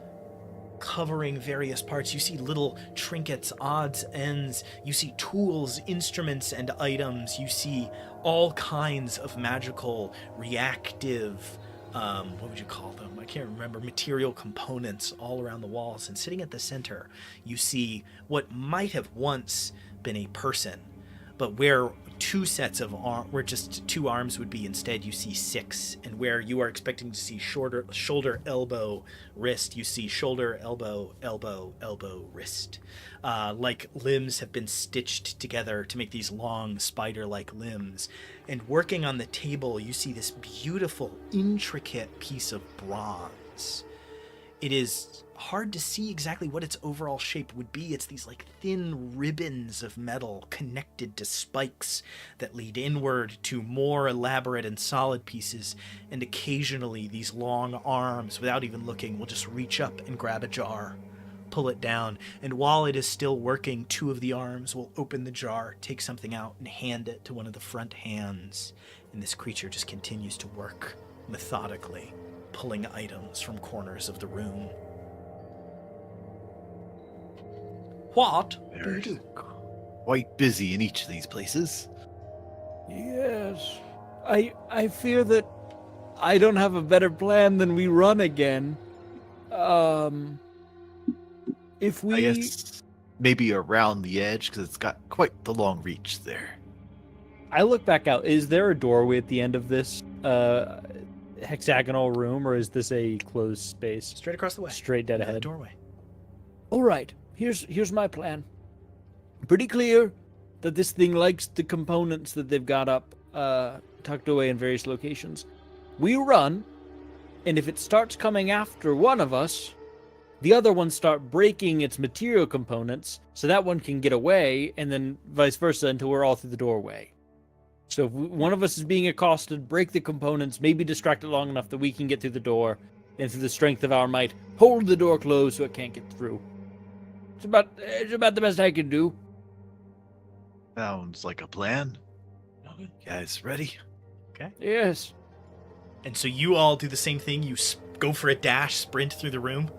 covering various parts. You see little trinkets, odds, ends. You see tools, instruments, and items. You see all kinds of magical, reactive, what would you call them? I can't remember. Material components all around the walls. And sitting at the center, you see what might have once been a person, but where two sets of where just two arms would be, instead you see six. And where you are expecting to see shoulder, elbow, wrist, you see shoulder, elbow, elbow, elbow, wrist. Like limbs have been stitched together to make these long spider-like limbs. And working on the table, you see this beautiful, intricate piece of bronze. It is hard to see exactly what its overall shape would be. It's these like thin ribbons of metal connected to spikes that lead inward to more elaborate and solid pieces, and occasionally these long arms, without even looking, will just reach up and grab a jar, pull it down, and while it is still working, two of the arms will open the jar, take something out, and hand it to one of the front hands, and this creature just continues to work methodically, pulling items from corners of the room. What do you do? Quite busy in each of these places. Yes. I fear that I don't have a better plan than we run again. If we... I guess maybe around the edge, because it's got quite the long reach there. I look back out. Is there a doorway at the end of this hexagonal room, or is this a closed space? Straight across the way. Straight dead Another ahead. doorway. All right. Here's my plan. Pretty clear that this thing likes the components that they've got up tucked away in various locations. We run, and if it starts coming after one of us, the other ones start breaking its material components so that one can get away, and then vice versa until we're all through the doorway. So if one of us is being accosted, break the components, maybe distract it long enough that we can get through the door, and through the strength of our might, hold the door closed so it can't get through. It's about the best I can do. Sounds like a plan. You guys ready? Okay. Yes. And so you all do the same thing. You go for a dash, sprint through the room.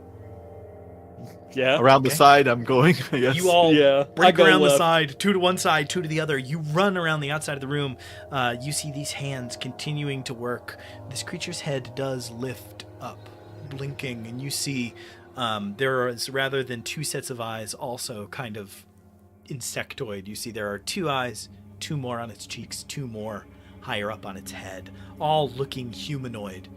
Yeah. Around the Okay. side, I'm going. Yes. You all Yeah. break I go around the left. side, two to one side, two to the other. You run around the outside of the room. You see these hands continuing to work. This creature's head does lift up, blinking, and you see there is, rather than two sets of eyes, also kind of insectoid. You see there are two eyes, two more on its cheeks, two more higher up on its head, all looking humanoid.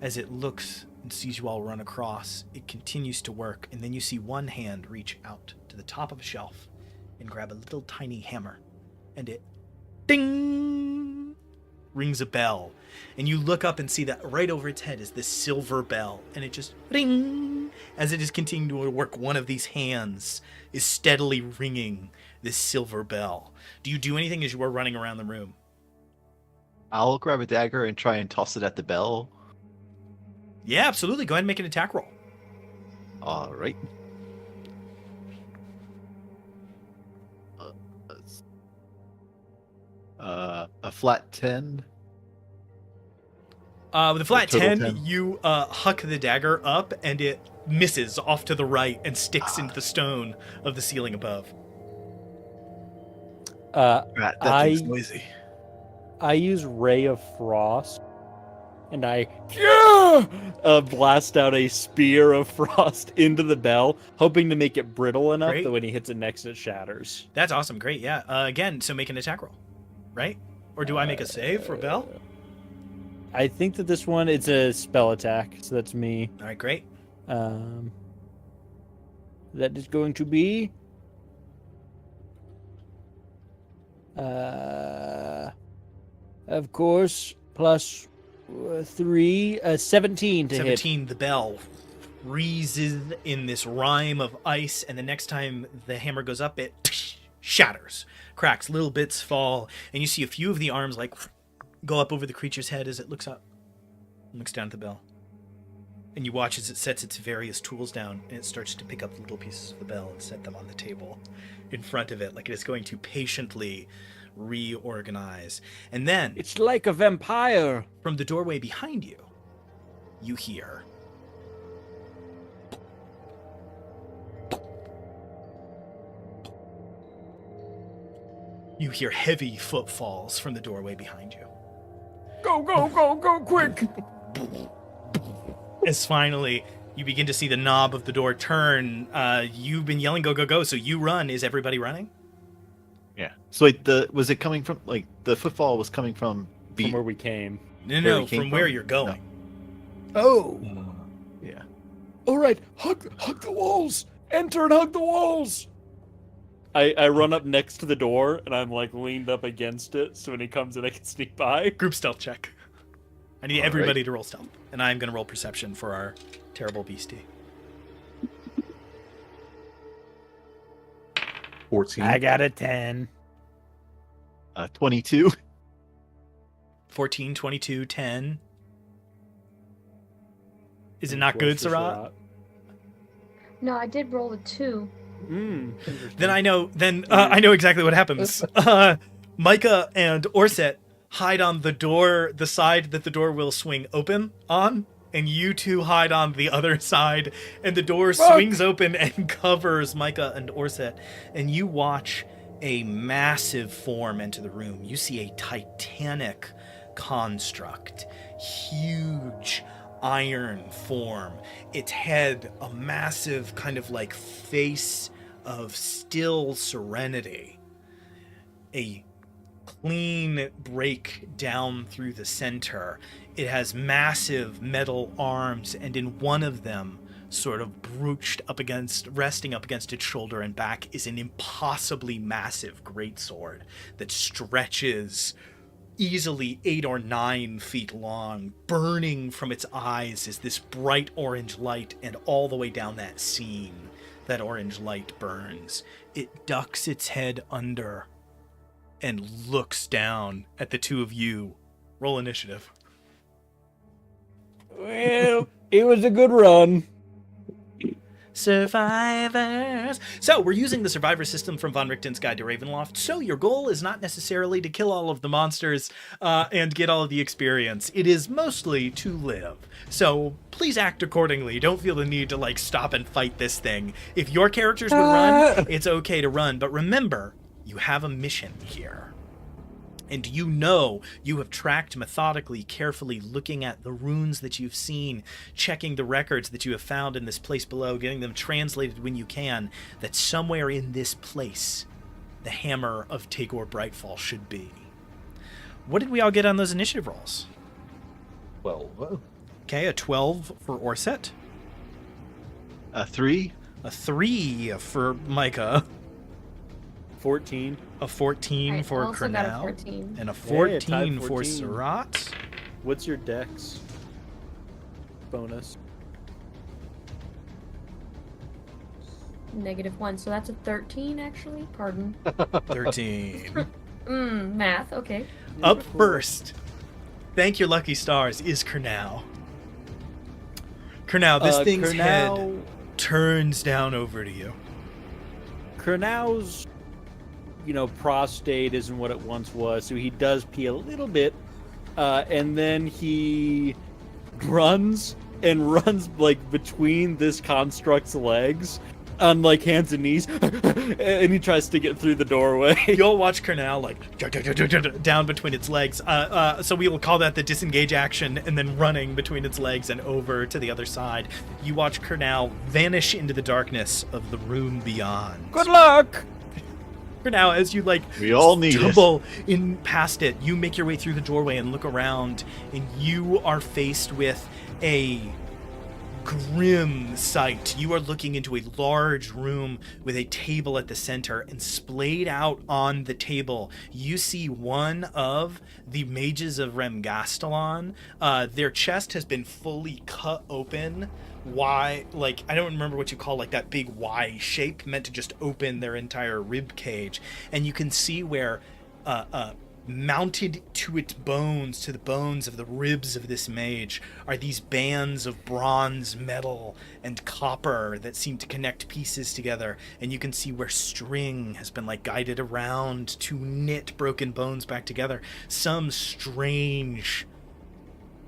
As it looks and sees you all run across, it continues to work, and then you see one hand reach out to the top of a shelf and grab a little tiny hammer, and it ding rings a bell. And you look up and see that right over its head is this silver bell. And it just ring as it is continuing to work. One of these hands is steadily ringing this silver bell. Do you do anything as you are running around the room? I'll grab a dagger and try and toss it at the bell. Yeah, absolutely. Go ahead and make an attack roll. All right. A flat 10. With a flat total 10, 10. you huck the dagger up, and it misses off to the right and sticks into the stone of the ceiling above. Rat, that thing's noisy. I use Ray of Frost, and I blast out a spear of frost into the bell, hoping to make it brittle enough Great. that when he hits it next, it shatters. That's awesome. Great. Yeah. Again, so make an attack roll, right? Or do I make a save for a bell? I think that this one, it's a spell attack, so that's me. All right, great. That is going to be... of course, plus 3, 17 to hit. 17, the bell freezes in this rime of ice, and the next time the hammer goes up, it shatters, cracks, little bits fall, and you see a few of the arms like go up over the creature's head as it looks up and looks down at the bell. And you watch as it sets its various tools down, and it starts to pick up little pieces of the bell and set them on the table in front of it, like it is going to patiently reorganize. And then, It's like a vampire. from the doorway behind you, you hear... You hear heavy footfalls from the doorway behind you. Go, go, go, go, quick! As finally you begin to see the knob of the door turn, you've been yelling, go, go, go, so you run. Is everybody running? Yeah. So wait, was it coming from, like, the footfall was coming from From where we came. No, we came from where from? you're going. Oh! Yeah. All right, hug the walls! Enter and hug the walls! I run up next to the door, and I'm, like, leaned up against it, so when he comes in, I can sneak by. Group stealth check. I need All everybody right. to roll stealth, and I'm going to roll perception for our terrible beastie. 14. I got a 10. 22. 14, 22, 10. Is it not good, Sarat? No, I did roll a 2. Then I know. I know exactly what happens. Micah and Orset hide on the door, the side that the door will swing open on, and you two hide on the other side, and the door swings open and covers Micah and Orset, and you watch a massive form enter the room. You see a titanic construct, huge iron form. Its head, a massive kind of like face of still serenity. A clean break down through the center. It has massive metal arms, and in one of them, sort of resting up against its shoulder and back, is an impossibly massive greatsword that stretches easily 8 or 9 feet long. Burning from its eyes is this bright orange light, and all the way down that seam, that orange light burns. It ducks its head under and looks down at the two of you. Roll initiative. Well, it was a good run. Survivors. So we're using the survivor system from Von Richten's Guide to Ravenloft. So your goal is not necessarily to kill all of the monsters and get all of the experience. It is mostly to live. So please act accordingly. Don't feel the need to like stop and fight this thing. If your characters would run, it's okay to run. But remember, you have a mission here. And you know you have tracked methodically, carefully, looking at the runes that you've seen, checking the records that you have found in this place below, getting them translated when you can, that somewhere in this place, the hammer of Tagor Brightfall should be. What did we all get on those initiative rolls? 12. Okay, a 12 for Orset, 3. a 3 for Micah, 14. A 14 I for also got a Kernel. 14. And a Yeah, tied 14 for 14. Surat. What's your dex bonus? -1, so that's a 13 actually. Pardon. 13. Math. Okay. Up first, thank your lucky stars, is Kernel. Kernel, this thing's head turns down over to you. Kernel's, prostate isn't what it once was, so he does pee a little bit, and then he runs like between this construct's legs on like hands and knees, and he tries to get through the doorway. You'll watch Kernel like down between its legs. So we will call that the disengage action, and then running between its legs and over to the other side. You watch Kernel vanish into the darkness of the room beyond. Good luck! Kernel, as you We all need it. stumble in past it, you make your way through the doorway and look around, and you are faced with a grim sight. You are looking into a large room with a table at the center, and splayed out on the table you see one of the mages of Remgastelon. Their chest has been fully cut open. I don't remember what you call like that big Y shape meant to just open their entire rib cage, and you can see where mounted to its bones, to the bones of the ribs of this mage, are these bands of bronze, metal, and copper that seem to connect pieces together. And you can see where string has been guided around to knit broken bones back together. Some strange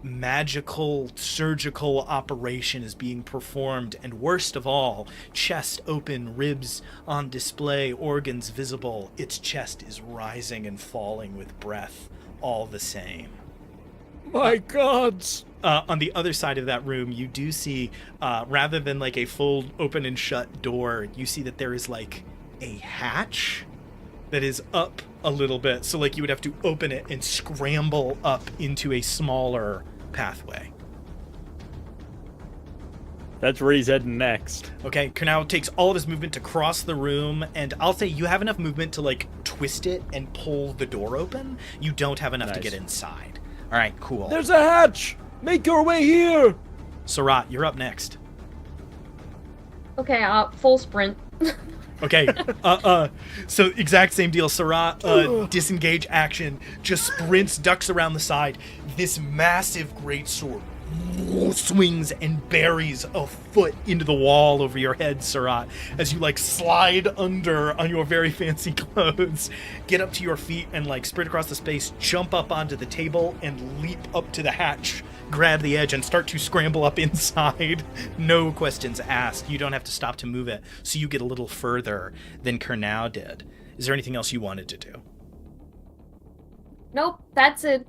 magical surgical operation is being performed, and worst of all, chest open, ribs on display, organs visible. Its chest is rising and falling with breath all the same. My gods! On the other side of that room, you do see, rather than a full open and shut door, you see that there is a hatch that is up a little bit. So you would have to open it and scramble up into a smaller pathway. That's where he's heading next. Okay, Kernel takes all of his movement to cross the room, and I'll say you have enough movement to twist it and pull the door open. You don't have enough to get inside. All right, cool. There's a hatch! Make your way here! Surat, you're up next. Okay. Full sprint. Okay, so exact same deal. Surat, disengage action, just sprints, ducks around the side. This massive greatsword swings and buries a foot into the wall over your head, Surat, as you slide under on your very fancy clothes, get up to your feet and sprint across the space, jump up onto the table and leap up to the hatch, grab the edge and start to scramble up inside. No questions asked. You don't have to stop to move it, so you get a little further than Kernel did. Is there anything else you wanted to do? Nope. That's it.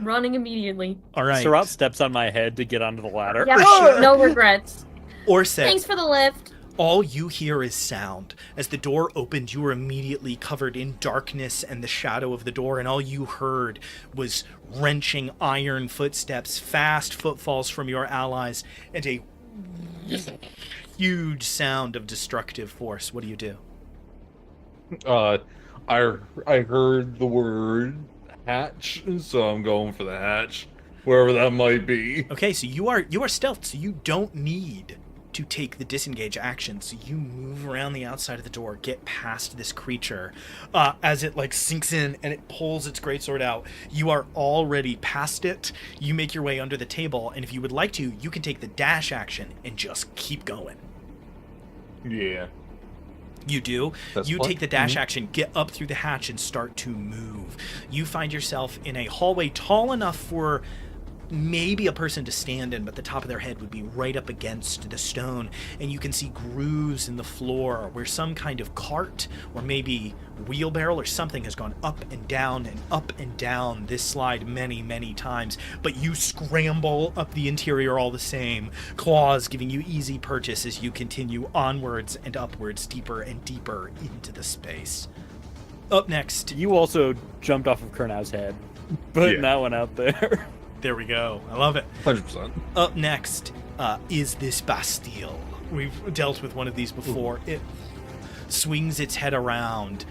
Running immediately. All right. Surat steps on my head to get onto the ladder. Yeah, sure. No regrets. Orset, Thanks for the lift. all you hear is sound. As the door opened, you were immediately covered in darkness and the shadow of the door, and all you heard was wrenching iron footsteps, fast footfalls from your allies, and a huge sound of destructive force. What do you do? I heard the word hatch, so I'm going for the hatch, wherever that might be. Okay, so you are stealthed, so you don't need to take the disengage action. So you move around the outside of the door, get past this creature. As it sinks in and it pulls its greatsword out, you are already past it. You make your way under the table, and if you would like to, you can take the dash action and just keep going. Yeah. You do. That's You what- take the dash action, get up through the hatch, and start to move. You find yourself in a hallway tall enough for maybe a person to stand in, but the top of their head would be right up against the stone, and you can see grooves in the floor where some kind of cart or maybe wheelbarrow or something has gone up and down this slide many times, but you scramble up the interior all the same, claws giving you easy purchase as you continue onwards and upwards, deeper and deeper into the space. Up next, You also jumped off of Kernow's head, putting that one out there. there we go, I love it. 100%. Up next is this Bastille. We've dealt with one of these before. It swings its head around,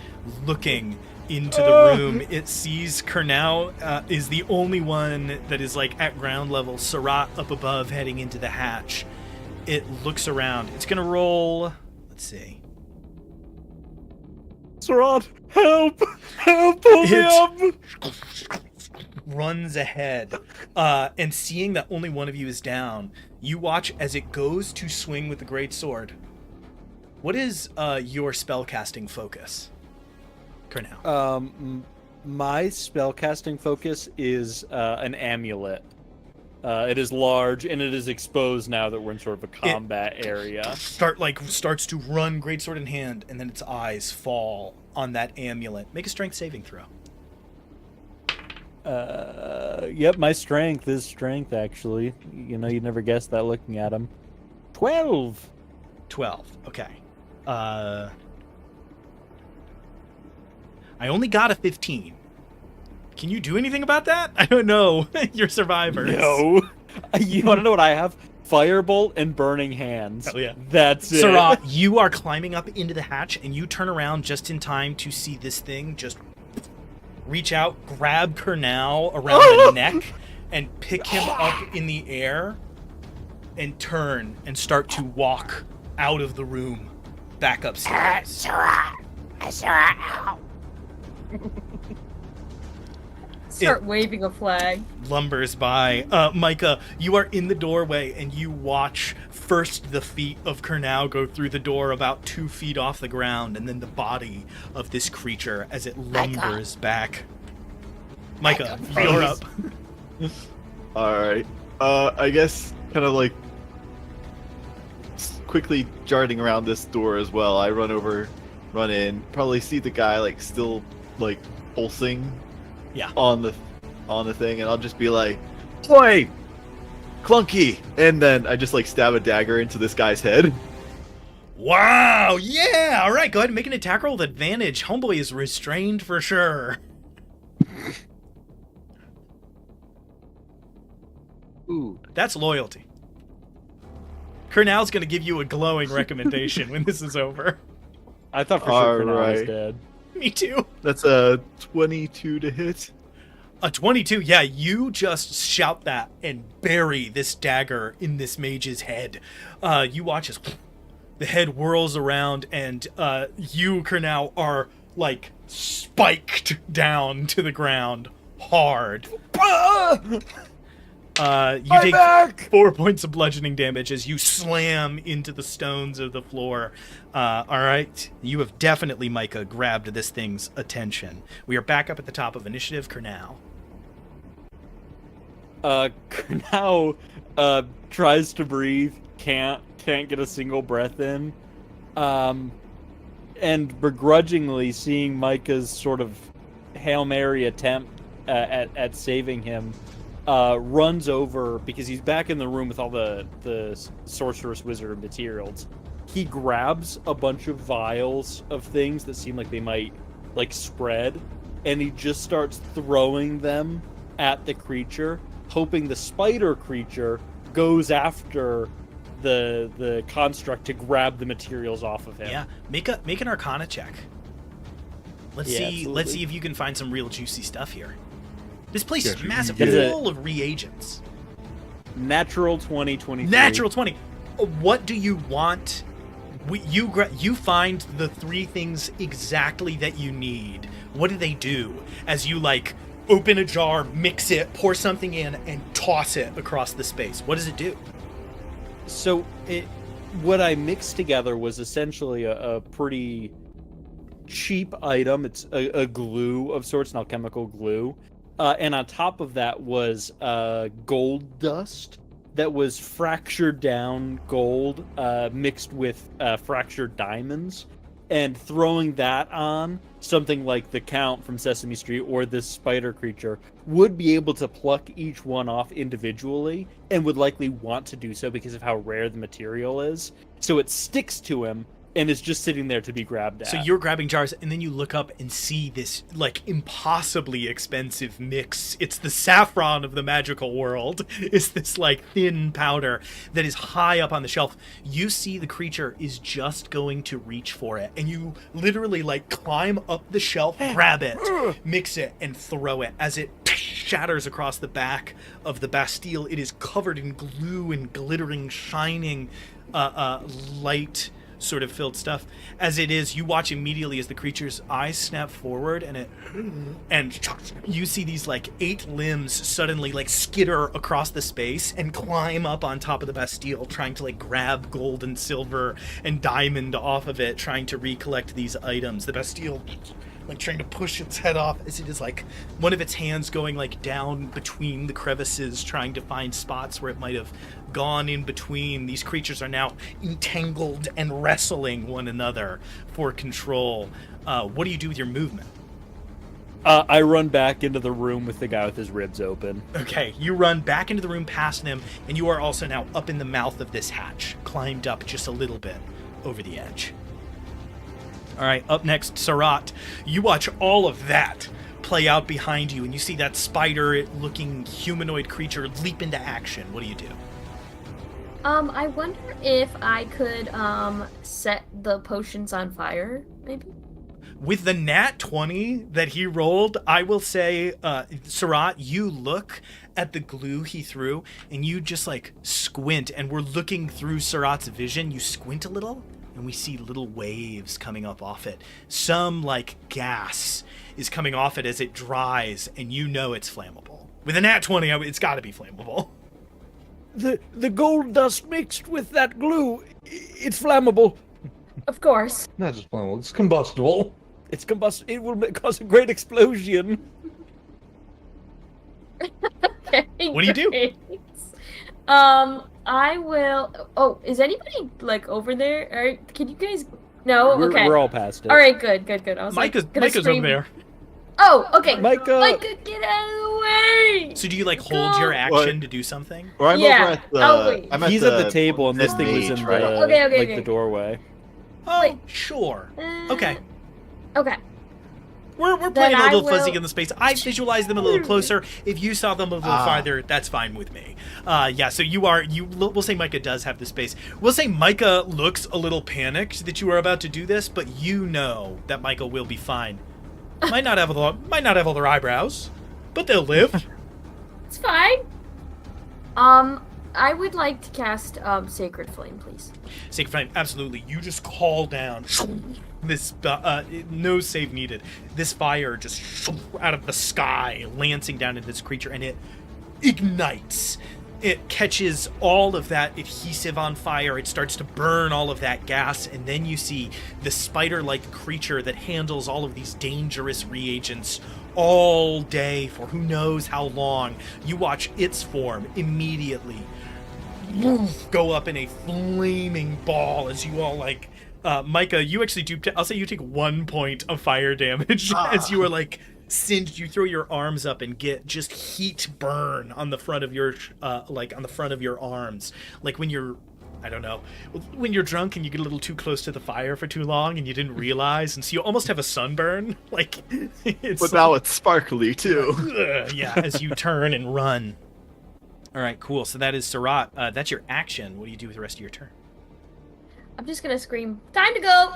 looking into the room. It sees Kurnow is the only one that is like at ground level. Surratt up above, heading into the hatch. It looks around. It's gonna roll. Let's see. Surratt, help! Help! Pull me up! Runs ahead, and seeing that only one of you is down, you watch as it goes to swing with the great sword. What is your spellcasting focus, Kurnow? My spellcasting focus is an amulet. It is large and it is exposed now that we're in sort of a combat area. Starts to run, greatsword in hand, and then its eyes fall on that amulet. Make a strength saving throw. Yep, my strength is strength, actually. You know, you'd never guess that looking at him. 12! 12, okay. I only got a 15. Can you do anything about that? I don't know. You're survivors. No. You want to know what I have? Firebolt and Burning Hands. Oh, yeah. That's it. Surratt, you are climbing up into the hatch, and you turn around just in time to see this thing just reach out, grab Kurnow around the neck, and pick him up in the air, and turn and start to walk out of the room, back upstairs. Start waving a flag. Lumbers by. Micah, you are in the doorway, and you watch first the feet of Kurnow go through the door about 2 feet off the ground, and then the body of this creature as it lumbers back. Micah, you're up. Alright. I guess kind of like quickly darting around this door as well. I run in, probably see the guy like still like pulsing on the thing, and I'll just be like, "Oi! Clunky!" And then I just like stab a dagger into this guy's head. Wow, yeah! Alright, go ahead and make an attack roll with advantage. Homeboy is restrained for sure. Ooh. That's loyalty. Kurnow's gonna give you a glowing recommendation when this is over. I thought for sure Kurnow was Alright. dead. Me too. That's a 22 to hit. A 22, yeah, you just shout that and bury this dagger in this mage's head. You watch as the head whirls around, and you, Kurnow, are, like, spiked down to the ground hard. You take 4 points of bludgeoning damage as you slam into the stones of the floor. Alright, you have definitely, Micah, grabbed this thing's attention. We are back up at the top of initiative, Kurnow. Kurnow tries to breathe, can't get a single breath in, and begrudgingly seeing Micah's sort of Hail Mary attempt at saving him, runs over, because he's back in the room with all the sorceress wizard materials. He grabs a bunch of vials of things that seem like they might like spread, and he just starts throwing them at the creature, hoping the spider creature goes after the construct to grab the materials off of him. Yeah, make an Arcana check. Let's see if you can find some real juicy stuff here. This place is massive, full of reagents. Natural 20, 23. Natural 20. What do you want? You find the 3 things exactly that you need. What do they do? As you like open a jar, mix it, pour something in, and toss it across the space. What does it do? So what I mixed together was essentially a pretty cheap item. It's a glue of sorts, an alchemical glue. And on top of that was gold dust that was fractured down gold mixed with fractured diamonds. And throwing that on something like the Count from Sesame Street or this spider creature would be able to pluck each one off individually, and would likely want to do so because of how rare the material is. So it sticks to him, and is just sitting there to be grabbed at. So you're grabbing jars, and then you look up and see this, like, impossibly expensive mix. It's the saffron of the magical world. It's this, like, thin powder that is high up on the shelf. You see the creature is just going to reach for it, and you literally, like, climb up the shelf, grab it, mix it, and throw it. As it shatters across the back of the Bastille, it is covered in glue and glittering, shining, light sort of filled stuff. As it is, you watch immediately as the creature's eyes snap forward, and you see these like 8 limbs suddenly like skitter across the space and climb up on top of the Bastille, trying to like grab gold and silver and diamond off of it, trying to recollect these items. The Bastille like trying to push its head off as it is like one of its hands going like down between the crevices, trying to find spots where it might have gone in between. These creatures are now entangled and wrestling one another for control. What do you do with your movement? I run back into the room with the guy with his ribs open. Okay, you run back into the room past them, and you are also now up in the mouth of this hatch, climbed up just a little bit over the edge. All right, up next, Sarat. You watch all of that play out behind you, and you see that spider-looking humanoid creature leap into action. What do you do? I wonder if I could set the potions on fire, maybe? With the nat 20 that he rolled, I will say, Sarat, you look at the glue he threw, and you just, like, squint, and we're looking through Sarat's vision. You squint a little, and we see little waves coming up off it. Some, like, gas is coming off it as it dries, and you know it's flammable. With a nat 20, it's got to be flammable. The gold dust mixed with that glue, it's flammable. Of course. Not just flammable, it's combustible. It's it will cause a great explosion. Okay, What do you do? great. I will... Oh, is anybody, like, over there? Or can you guys... No? Okay. We're all past it. All right, good. I was Micah's gonna over scream. there. Oh, okay. Micah, get out of the way! So do you, like, hold your action to do something? Or I'm Yeah. over at the. Oh, wait. I'm at he's at the table, and this the thing was mage, in right? the Okay. the doorway. Oh, Wait. sure. Okay. Okay. We're Then playing a I little fuzzy will- in the space. I visualize them a little closer. If you saw them a little farther, that's fine with me. Yeah, so we'll say Micah does have the space. We'll say Micah looks a little panicked that you are about to do this, but you know that Micah will be fine. Might not have all their eyebrows, but they'll live. It's fine. I would like to cast Sacred Flame, please. Sacred Flame, absolutely. You just call down this, no save needed. This fire just out of the sky, lancing down into this creature, and it ignites. It catches all of that adhesive on fire. It starts to burn all of that gas, and then you see the spider-like creature that handles all of these dangerous reagents all day for who knows how long. You watch its form immediately go up in a flaming ball as you all, like, Micah, you actually do, I'll say you take 1 point of fire damage as you are, like, singed. You throw your arms up and get just heat burn on the front of your, on the front of your arms. Like when you're, I don't know, when you're drunk and you get a little too close to the fire for too long and you didn't realize, and so you almost have a sunburn. Like, it's But now it's sparkly too. yeah, as you turn and run. All right, cool. So that is Sarat. That's your action. What do you do with the rest of your turn? I'm just gonna scream, "Time to go!"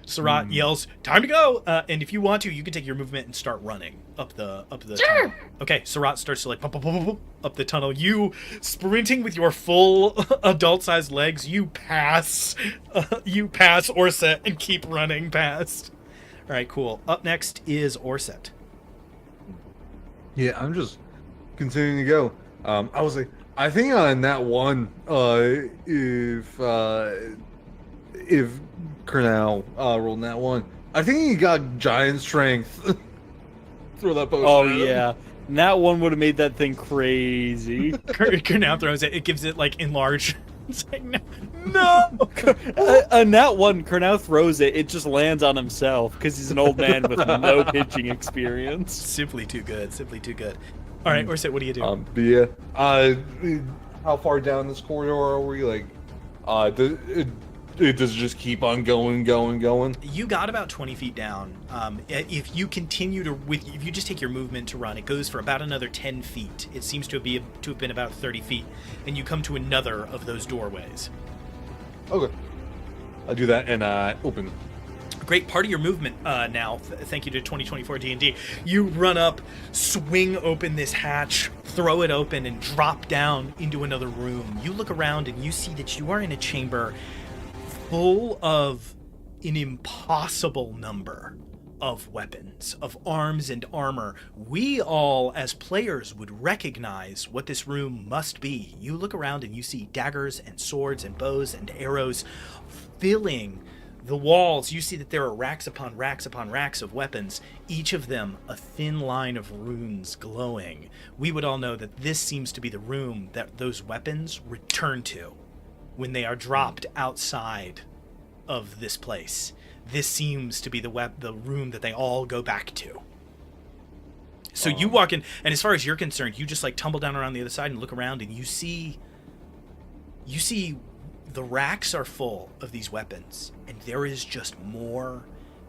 Sarat yells, "Time to go!" And if you want to, you can take your movement and start running up the Sure. tunnel. Okay, Sarat starts to like pop, pop, pop, pop, up the tunnel. You sprinting with your full adult-sized legs. You pass Orset and keep running past. All right, cool. Up next is Orset. Yeah, I'm just continuing to go. I was like, I think on that one, if Kernel rolled that one, I think he got giant strength. Throw that potion. Oh at him. yeah, and that one would have made that thing crazy. Now throws it. It gives it like enlarged. It's like, no. And that one, Kurnow throws it. It just lands on himself because he's an old man with no pitching experience. Simply too good. Simply too good. All right, Orset, what do you do? But yeah, how far down this corridor are we? Like, it does just keep on going. You got about 20 feet down. If you continue if you just take your movement to run, it goes for about another 10 feet. It seems to have been about 30 feet, and you come to another of those doorways. Okay. I do that and open. Great part of your movement now. Thank you to 2024 D&D. You run up, swing open this hatch, throw it open, and drop down into another room. You look around and you see that you are in a chamber full of an impossible number of weapons, of arms and armor. We all, as players, would recognize what this room must be. You look around and you see daggers and swords and bows and arrows filling the walls. You see that there are racks upon racks upon racks of weapons, each of them a thin line of runes glowing. We would all know that this seems to be the room that those weapons return to when they are dropped outside of this place. This seems to be the room that they all go back to. So you walk in, and as far as you're concerned, you just like tumble down around the other side and look around, and you see the racks are full of these weapons, and there is just more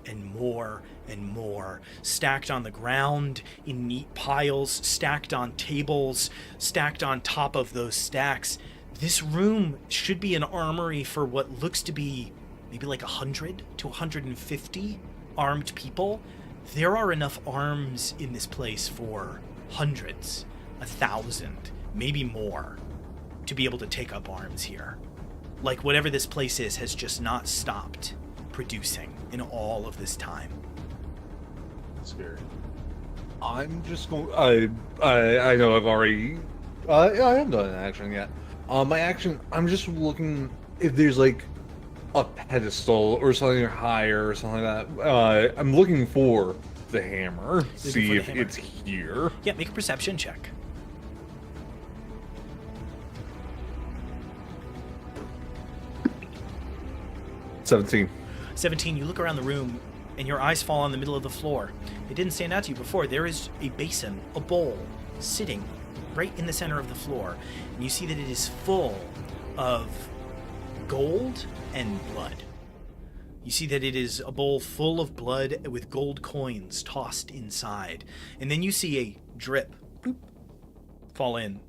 and more and more stacked on the ground in neat piles, stacked on tables, stacked on top of those stacks. This room should be an armory for what looks to be maybe like 100 to 150 armed people. There are enough arms in this place for hundreds, 1,000, maybe more, to be able to take up arms here. Like whatever this place is has just not stopped producing in all of this time. Scary. I'm just going. I know I've already. I haven't done an action yet. My action. I'm just looking if there's like a pedestal or something higher or something like that. I'm looking for the hammer. See if it's here. Yeah, make a perception check. $17. 17, you look around the room and your eyes fall on the middle of the floor. It didn't stand out to you before. There is a basin, a bowl, sitting right in the center of the floor. And you see that it is full of gold and blood. You see that it is a bowl full of blood with gold coins tossed inside. And then you see a drip bloop, fall in.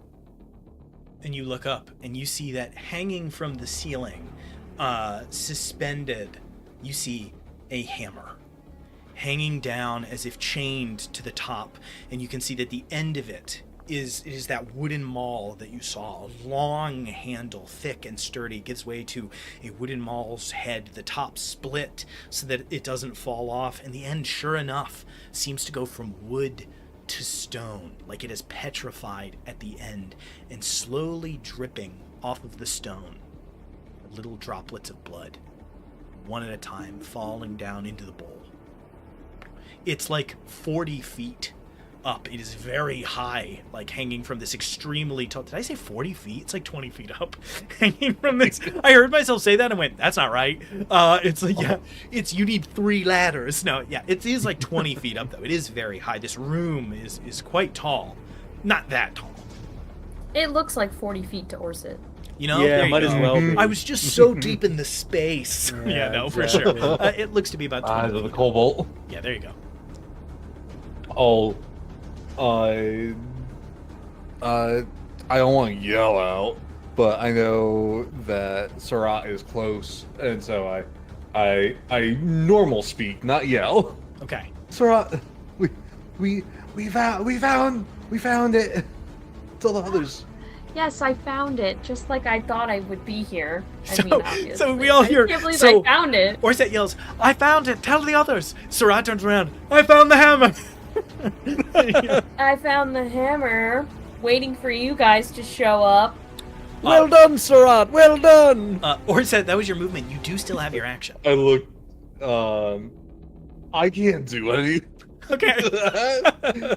And you look up and you see that hanging from the ceiling, suspended, you see a hammer hanging down as if chained to the top, and you can see that the end of it is that wooden maul that you saw. A long handle, thick and sturdy, gives way to a wooden maul's head. The top split so that it doesn't fall off, and the end, sure enough, seems to go from wood to stone, like it is petrified at the end, and slowly dripping off of the stone, little droplets of blood, one at a time, falling down into the bowl. It's like 40 feet up. It is very high, like hanging from this extremely tall. Did I say 40 feet? It's like 20 feet up, hanging from this. I heard myself say that and went, that's not right. It's like, yeah, you need 3 ladders. No, yeah, it is like 20 feet up, though. It is very high. This room is quite tall. Not that tall. It looks like 40 feet to Orsit. You know, yeah, there you might go. as well be. I was just so deep in the space. Yeah, no, for sure. exactly. It looks to be about 20 Eyes of the feet. cobalt. Yeah, there you go. I don't want to yell out, but I know that Sarat is close, and so I normal speak, not yell. Okay. Sarat, we found it. Tell the others. Yes, I found it, just like I thought I would be here. Obviously. So we all hear. I can't believe so I found it. Orset yells, "I found it! Tell the others!" Sarat turns around. I found the hammer. I found the hammer, waiting for you guys to show up. Well done, Sarat. Well done. Orset, that was your movement. You do still have your action. I look. I can't do anything. Okay.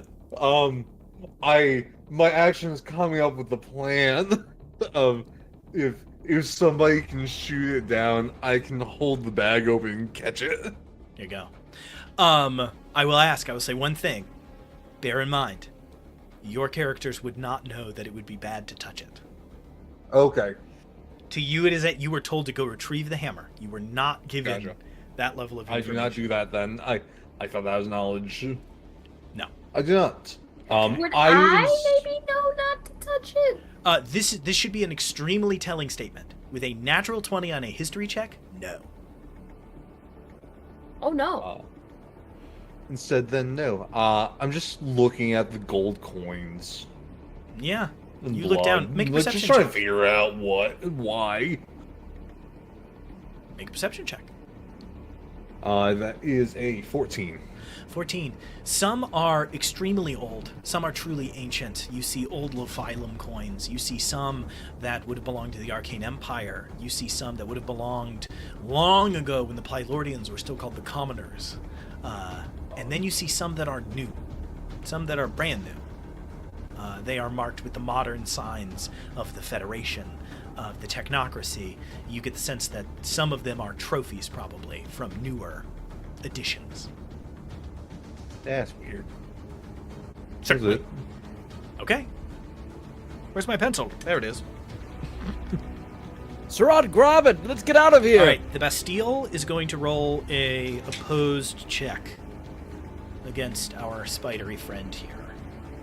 My action is coming up with the plan of if somebody can shoot it down, I can hold the bag open and catch it. There you go. I will say one thing. Bear in mind, your characters would not know that it would be bad to touch it. Okay. To you, it is that you were told to go retrieve the hammer. You were not given Gotcha. that level of I information. do not do that then. I thought that was knowledge. No. I do not. Would I maybe know not to touch it? This should be an extremely telling statement. With a natural 20 on a history check, no. Oh no. Instead, then no. I'm just looking at the gold coins. Yeah. and You look blood. down. Make a Let's perception just try check. to figure out why. Make a perception check. That is a 14. 14. Some are extremely old. Some are truly ancient. You see old Lophyllum coins. You see some that would have belonged to the Arcane Empire. You see some that would have belonged long ago when the Plylordians were still called the Commoners. And then you see some that are new. Some that are brand new. They are marked with the modern signs of the Federation, of the technocracy. You get the sense that some of them are trophies, probably, from newer editions. That's weird. Certainly. That's it. Okay. Where's my pencil? There it is. Surat, grab it! Let's get out of here! All right, the Bastille is going to roll a opposed check against our spidery friend here.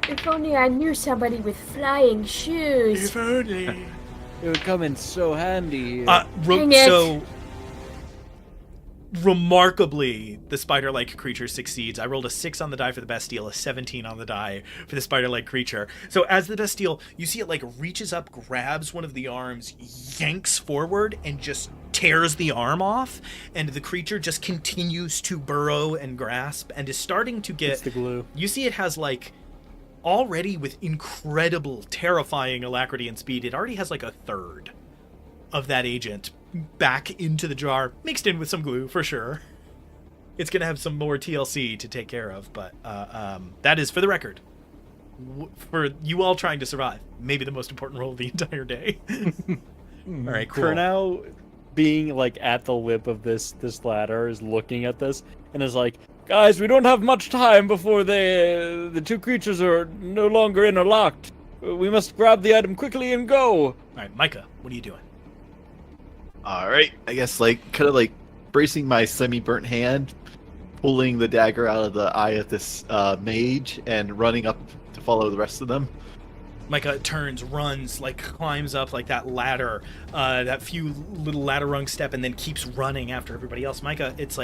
If only I knew somebody with flying shoes. only. It would come in so handy here. Dang it. So remarkably, the spider-like creature succeeds. I rolled a 6 on the die for the Bastille, a 17 on the die for the spider-like creature. So as the Bastille, you see it like reaches up, grabs one of the arms, yanks forward, and just tears the arm off, and the creature just continues to burrow and grasp and is starting to get... It's the glue. You see it has like... Already with incredible, terrifying alacrity and speed, it already has like a third of that agent back into the jar, mixed in with some glue for sure. It's going to have some more TLC to take care of, but that is, for the record, for you all trying to survive, maybe the most important role of the entire day. All right, cool. Kurnow, being like at the lip of this ladder, is looking at this and is like, guys, we don't have much time before the two creatures are no longer interlocked. We must grab the item quickly and go. All right, Micah, what are you doing? All right, I guess kind of bracing my semi-burnt hand, pulling the dagger out of the eye of this mage, and running up to follow the rest of them. Micah turns, runs, climbs up that ladder, that few little ladder rung step, and then keeps running after everybody else. Micah, it's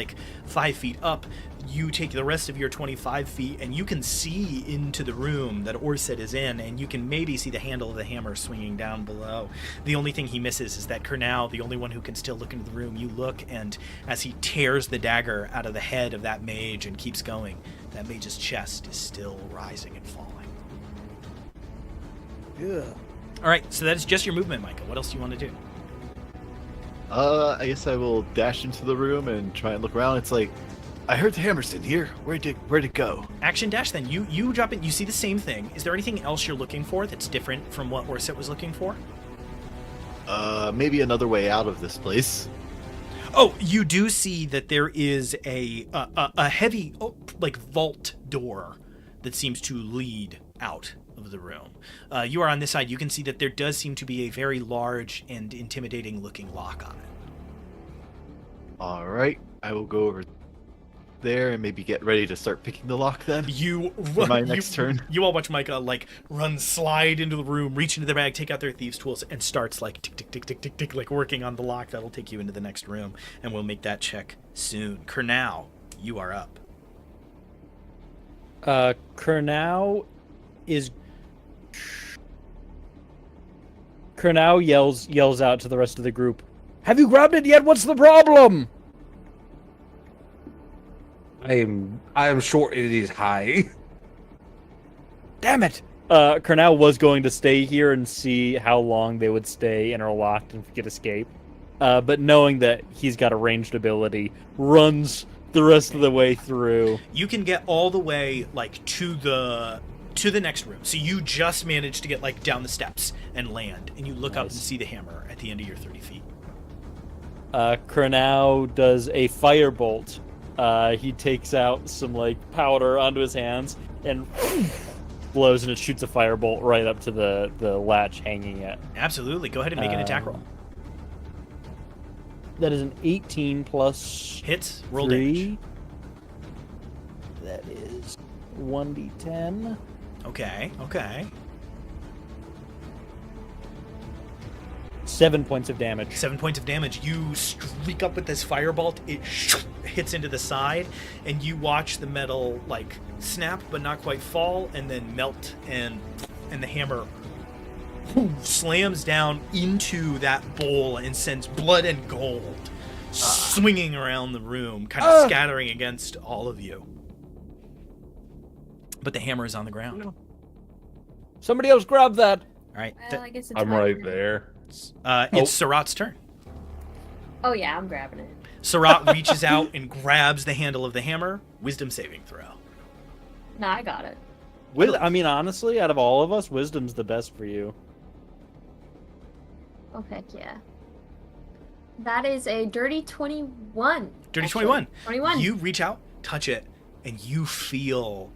5 feet up. You take the rest of your 25 feet, and you can see into the room that Orset is in, and you can maybe see the handle of the hammer swinging down below. The only thing he misses is that Kurnow, the only one who can still look into the room, you look, and as he tears the dagger out of the head of that mage and keeps going, that mage's chest is still rising and falling. Yeah. All right, so that is just your movement, Micah. What else do you want to do? I guess I will dash into the room and try and look around. It's I heard the hammer's in here. Where'd it go? Action dash then. You drop it. You see the same thing. Is there anything else you're looking for that's different from what Orset was looking for? Maybe another way out of this place. Oh, you do see that there is a heavy vault door that seems to lead out of the room. You are on this side. You can see that there does seem to be a very large and intimidating looking lock on it. All right, I will go over there and maybe get ready to start picking the lock then. You for my next turn. You all watch Micah run, slide into the room, reach into the bag, take out their thieves' tools, and starts tick tick tick tick tick tick working on the lock that'll take you into the next room, and we'll make that check soon. Kurnow, you are up. Kurnow yells out to the rest of the group, "Have you grabbed it yet? What's the problem?" I am sure it is high. Damn it! Kurnow was going to stay here and see how long they would stay interlocked and get escape. But knowing that he's got a ranged ability, runs the rest of the way through. You can get all the way to the next room. So you just managed to get down the steps and land, and you look up and see the hammer at the end of your 30 feet. Kurnow does a firebolt. He takes out some powder onto his hands and blows, and it shoots a firebolt right up to the latch hanging at. Absolutely. Go ahead and make an attack roll. That is an 18 plus Hits. Roll 3. damage. That is 1d10. Okay. 7 points of damage. 7 points of damage. You streak up with this firebolt. It hits into the side, and you watch the metal like snap, but not quite fall, and then melt, and the hammer slams down into that bowl and sends blood and gold swinging around the room, kind of scattering against all of you. But the hammer is on the ground. Somebody else grab that. All right. Well, I guess it's I'm my right turn. there. It's Sarat's turn. Oh yeah, I'm grabbing it. Sarat reaches out and grabs the handle of the hammer. Wisdom saving throw. No, I got it. I mean, honestly, out of all of us, wisdom's the best for you. Oh heck yeah. That is a dirty 21. Dirty actually. 21. 21. You reach out, touch it, and you feel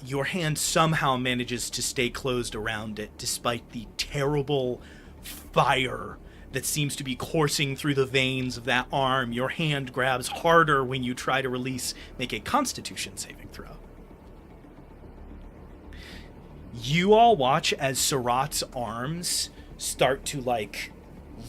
your hand somehow manages to stay closed around it despite the terrible fire that seems to be coursing through the veins of that arm. Your hand grabs harder when you try to release. Make a Constitution saving throw. You all watch as Sarat's arms start to like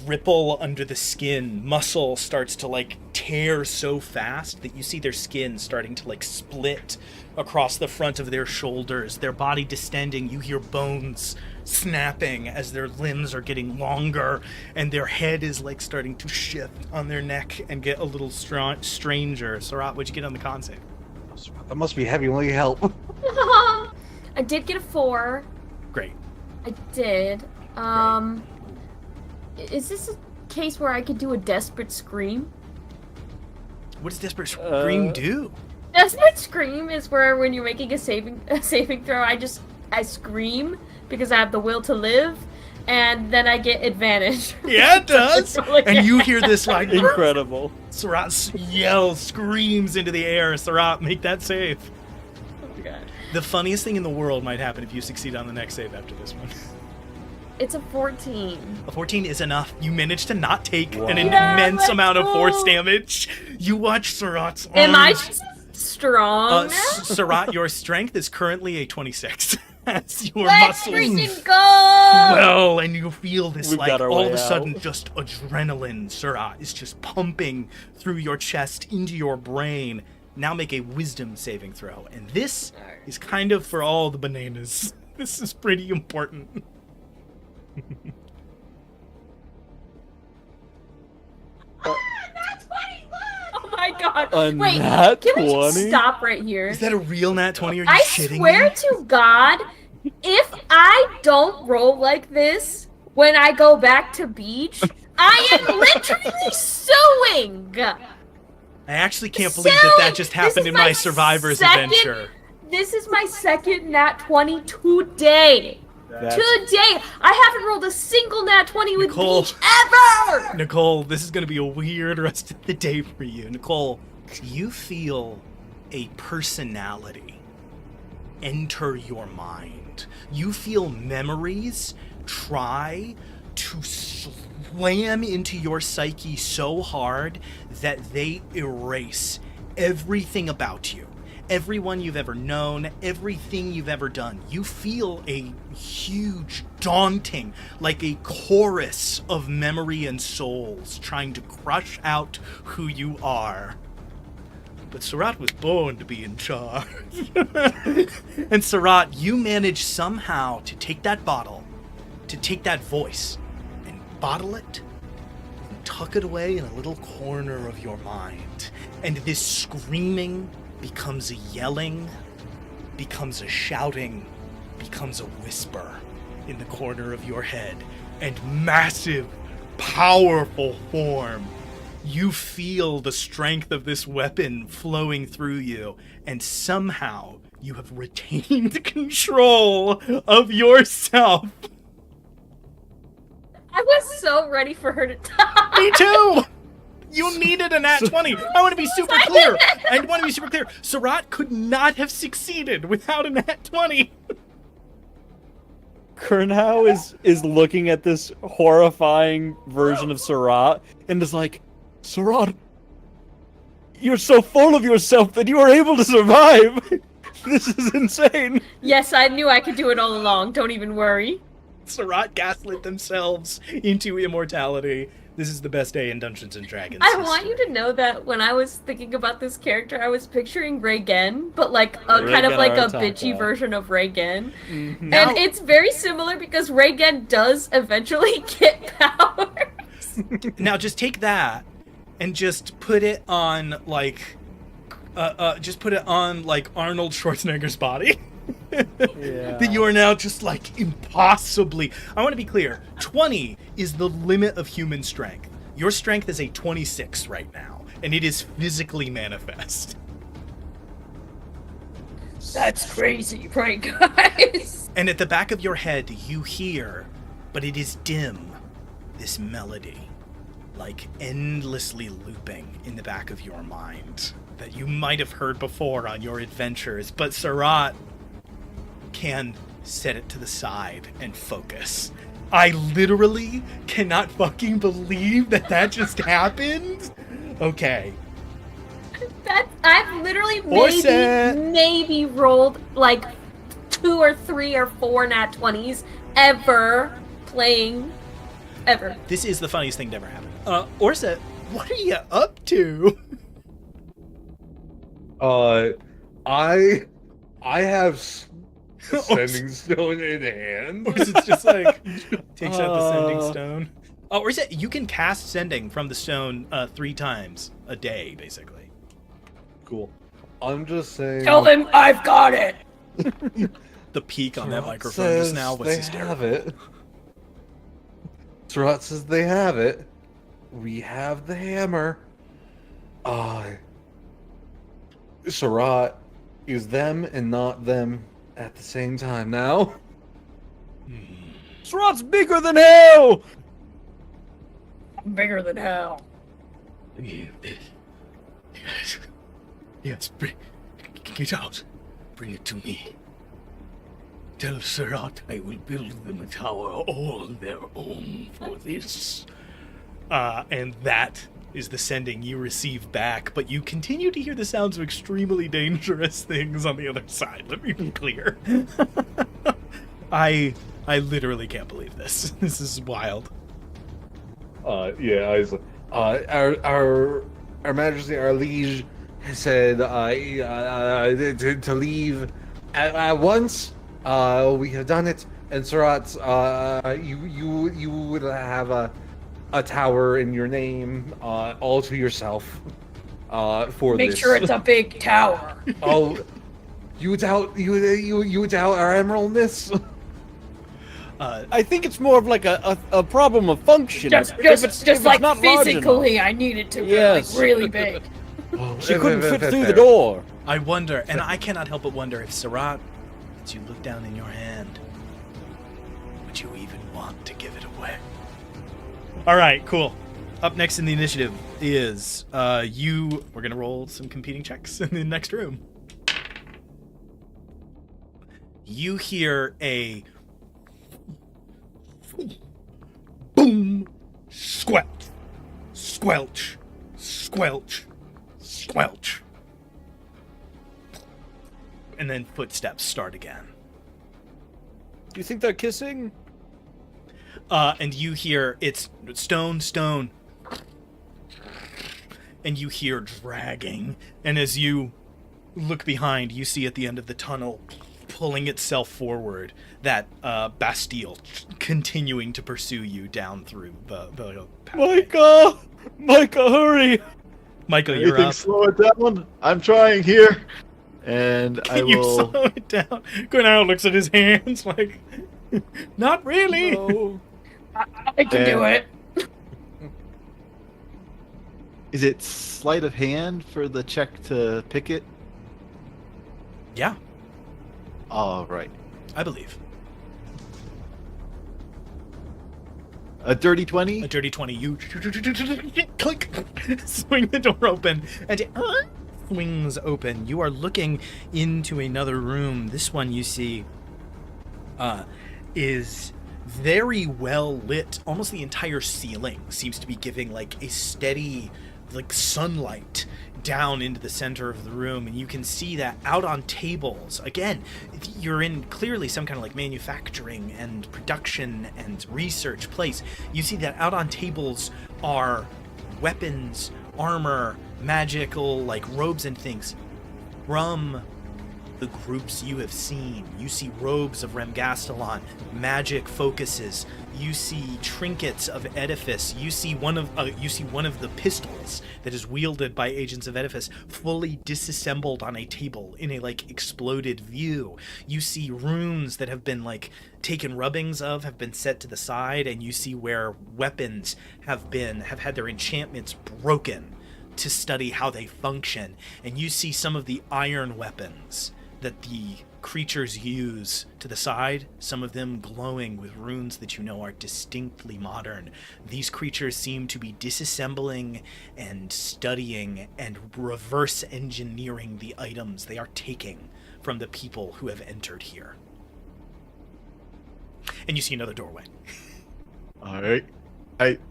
ripple under the skin. Muscle starts to like tear so fast that you see their skin starting to like split across the front of their shoulders, their body distending. You hear bones snapping as their limbs are getting longer, and their head is like starting to shift on their neck and get a little stranger. Sarat, what'd you get on the con save? That must be heavy. Will you help? I did get a 4. Great. I did. Is this a case where I could do a desperate scream? What does Desperate Scream do? Desperate scream is where when you're making a saving throw, I scream because I have the will to live, and then I get advantage. Yeah, it does. And you hear this like Incredible. Sarat yells, screams into the air. Sarat, make that save. Oh my god. The funniest thing in the world might happen if you succeed on the next save after this one. It's a 14. A 14 is enough. You manage to not take an Yeah, immense let's amount of force go. damage. You watch Sarat's arms. Am I just strong now? Sarat, your strength is currently a 26. As your Let's muscles freaking go! well, and you feel this We've like got our all way of a sudden out. just adrenaline, Sarat, is just pumping through your chest into your brain. Now make a wisdom saving throw. And this is kind of for all the bananas. This is pretty important. Oh my god. A Wait, nat can we just 20? stop right here? Is that a real nat 20? Are you I shitting swear me? to God, if I don't roll like this when I go back to beach, I am literally suing. I actually can't believe that just happened in my Survivor's adventure. This is my second nat 20 today. Today! I haven't rolled a single nat 20 with Nicole. beach ever! Nicole, this is going to be a weird rest of the day for you. Nicole, you feel a personality enter your mind. You feel memories try to slam into your psyche so hard that they erase everything about you. Everyone you've ever known, everything you've ever done. You feel a huge, daunting, like a chorus of memory and souls trying to crush out who you are. But Sarat was born to be in charge. And Sarat, you manage somehow to take that bottle, to take that voice, and bottle it, and tuck it away in a little corner of your mind. And this screaming becomes a yelling, becomes a shouting, becomes a whisper in the corner of your head. And massive, powerful form. You feel the strength of this weapon flowing through you, and somehow you have retained control of yourself. I was so ready for her to die. Me too! You needed a nat 20. I want to be super clear. I want to be super clear. Sarat could not have succeeded without a nat 20. Kernhow is looking at this horrifying version of Surratt and is like, Surratt, you're so full of yourself that you are able to survive. This is insane. Yes, I knew I could do it all along. Don't even worry. Surratt gaslit themselves into immortality. This is the best day in Dungeons and Dragons. I want you to know that when I was thinking about this character, I was picturing Raygen, but like a kind of like a bitchy version of Raygen. Mm-hmm. And it's very similar because Raygen does eventually get powers. Now just take that and just put it on like Arnold Schwarzenegger's body. Yeah. That you are now just like impossibly. I want to be clear. 20 is the limit of human strength. Your strength is a 26 right now, and it is physically manifest. That's crazy, right, guys? And at the back of your head, you hear, but it is dim, this melody, like endlessly looping in the back of your mind that you might have heard before on your adventures, but Surratt can set it to the side and focus. I literally cannot fucking believe that just happened. Okay. I've literally Orset. maybe rolled like 2 or 3 or 4 nat 20s ever playing ever. This is the funniest thing to ever happen. Orset, what are you up to? I have Sending stone in hand. Or is it just like takes out the sending stone? Oh, or is it you can cast sending from the stone 3 times a day, basically. Cool. I'm just saying. Tell them I've got it. The peak on that microphone just now was they hysterical. have it. Surratt says they have it. We have the hammer. Surratt is them and not them at the same time now. Surratt's bigger than hell! I'm bigger than hell. Yes, bring it out. Bring it to me. Tell Surratt I will build them a tower all their own for this. And that is the sending you receive back, but you continue to hear the sounds of extremely dangerous things on the other side. Let me be clear. I literally can't believe this. This is wild. Yeah, our Majesty, our liege, said to leave at once. We have done it, and Surratt, you would have a tower in your name, all to yourself. For Make this. sure it's a big tower. Oh, you doubt our emeraldness? I think it's more of like a problem of function. Just If it's like not large physically, I need it to be Yes. like really big. enough. She couldn't fit through the door. I wonder, and I cannot help but wonder if Surratt, as you look down in your hand, would you even want to give it away? All right, cool. Up next in the initiative is you. We're gonna roll some competing checks in the next room. You hear a boom, squelch, squelch, squelch, squelch, and then footsteps start again. Do you think they're kissing? And you hear it's stone, stone, and you hear dragging. And as you look behind, you see at the end of the tunnel, pulling itself forward, that Bastille continuing to pursue you down through the pathway. Micah, hurry! Michael, you're Anything up. slow it down? I'm trying here. And I Can you will. slow it down? Gwenaro looks at his hands like, not really. No. I can do it. Is it sleight of hand for the check to pick it? Yeah, All right. I believe. A dirty 20? A dirty 20, you click, swing the door open, and it swings open. You are looking into another room. This one you see is very well lit. Almost the entire ceiling seems to be giving like a steady like sunlight down into the center of the room, and you can see that out on tables. Again, you're in clearly some kind of like manufacturing and production and research place. You see that out on tables are weapons, armor, magical like robes and things from the groups you have seen. You see robes of Remgastelon, magic focuses. You see trinkets of Edifice. You see one of the pistols that is wielded by agents of Edifice fully disassembled on a table in a like exploded view. You see runes that have been like taken rubbings of, have been set to the side, and you see where weapons have had their enchantments broken to study how they function. And you see some of the iron weapons that the creatures use to the side, some of them glowing with runes that you know are distinctly modern. These creatures seem to be disassembling and studying and reverse engineering the items they are taking from the people who have entered here. And you see another doorway. All right.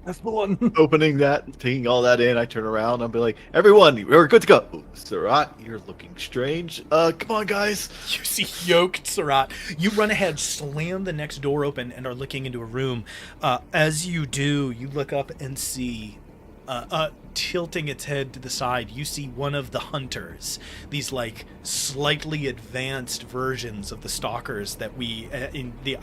That's the one. Opening that, taking all that in, I turn around. I'll be like, everyone, we're good to go. Ooh, Surat, you're looking strange. Come on, guys. You see yoked Surat. You run ahead, slam the next door open, and are looking into a room. As you do, you look up and see, tilting its head to the side, you see one of the hunters. These like slightly advanced versions of the stalkers that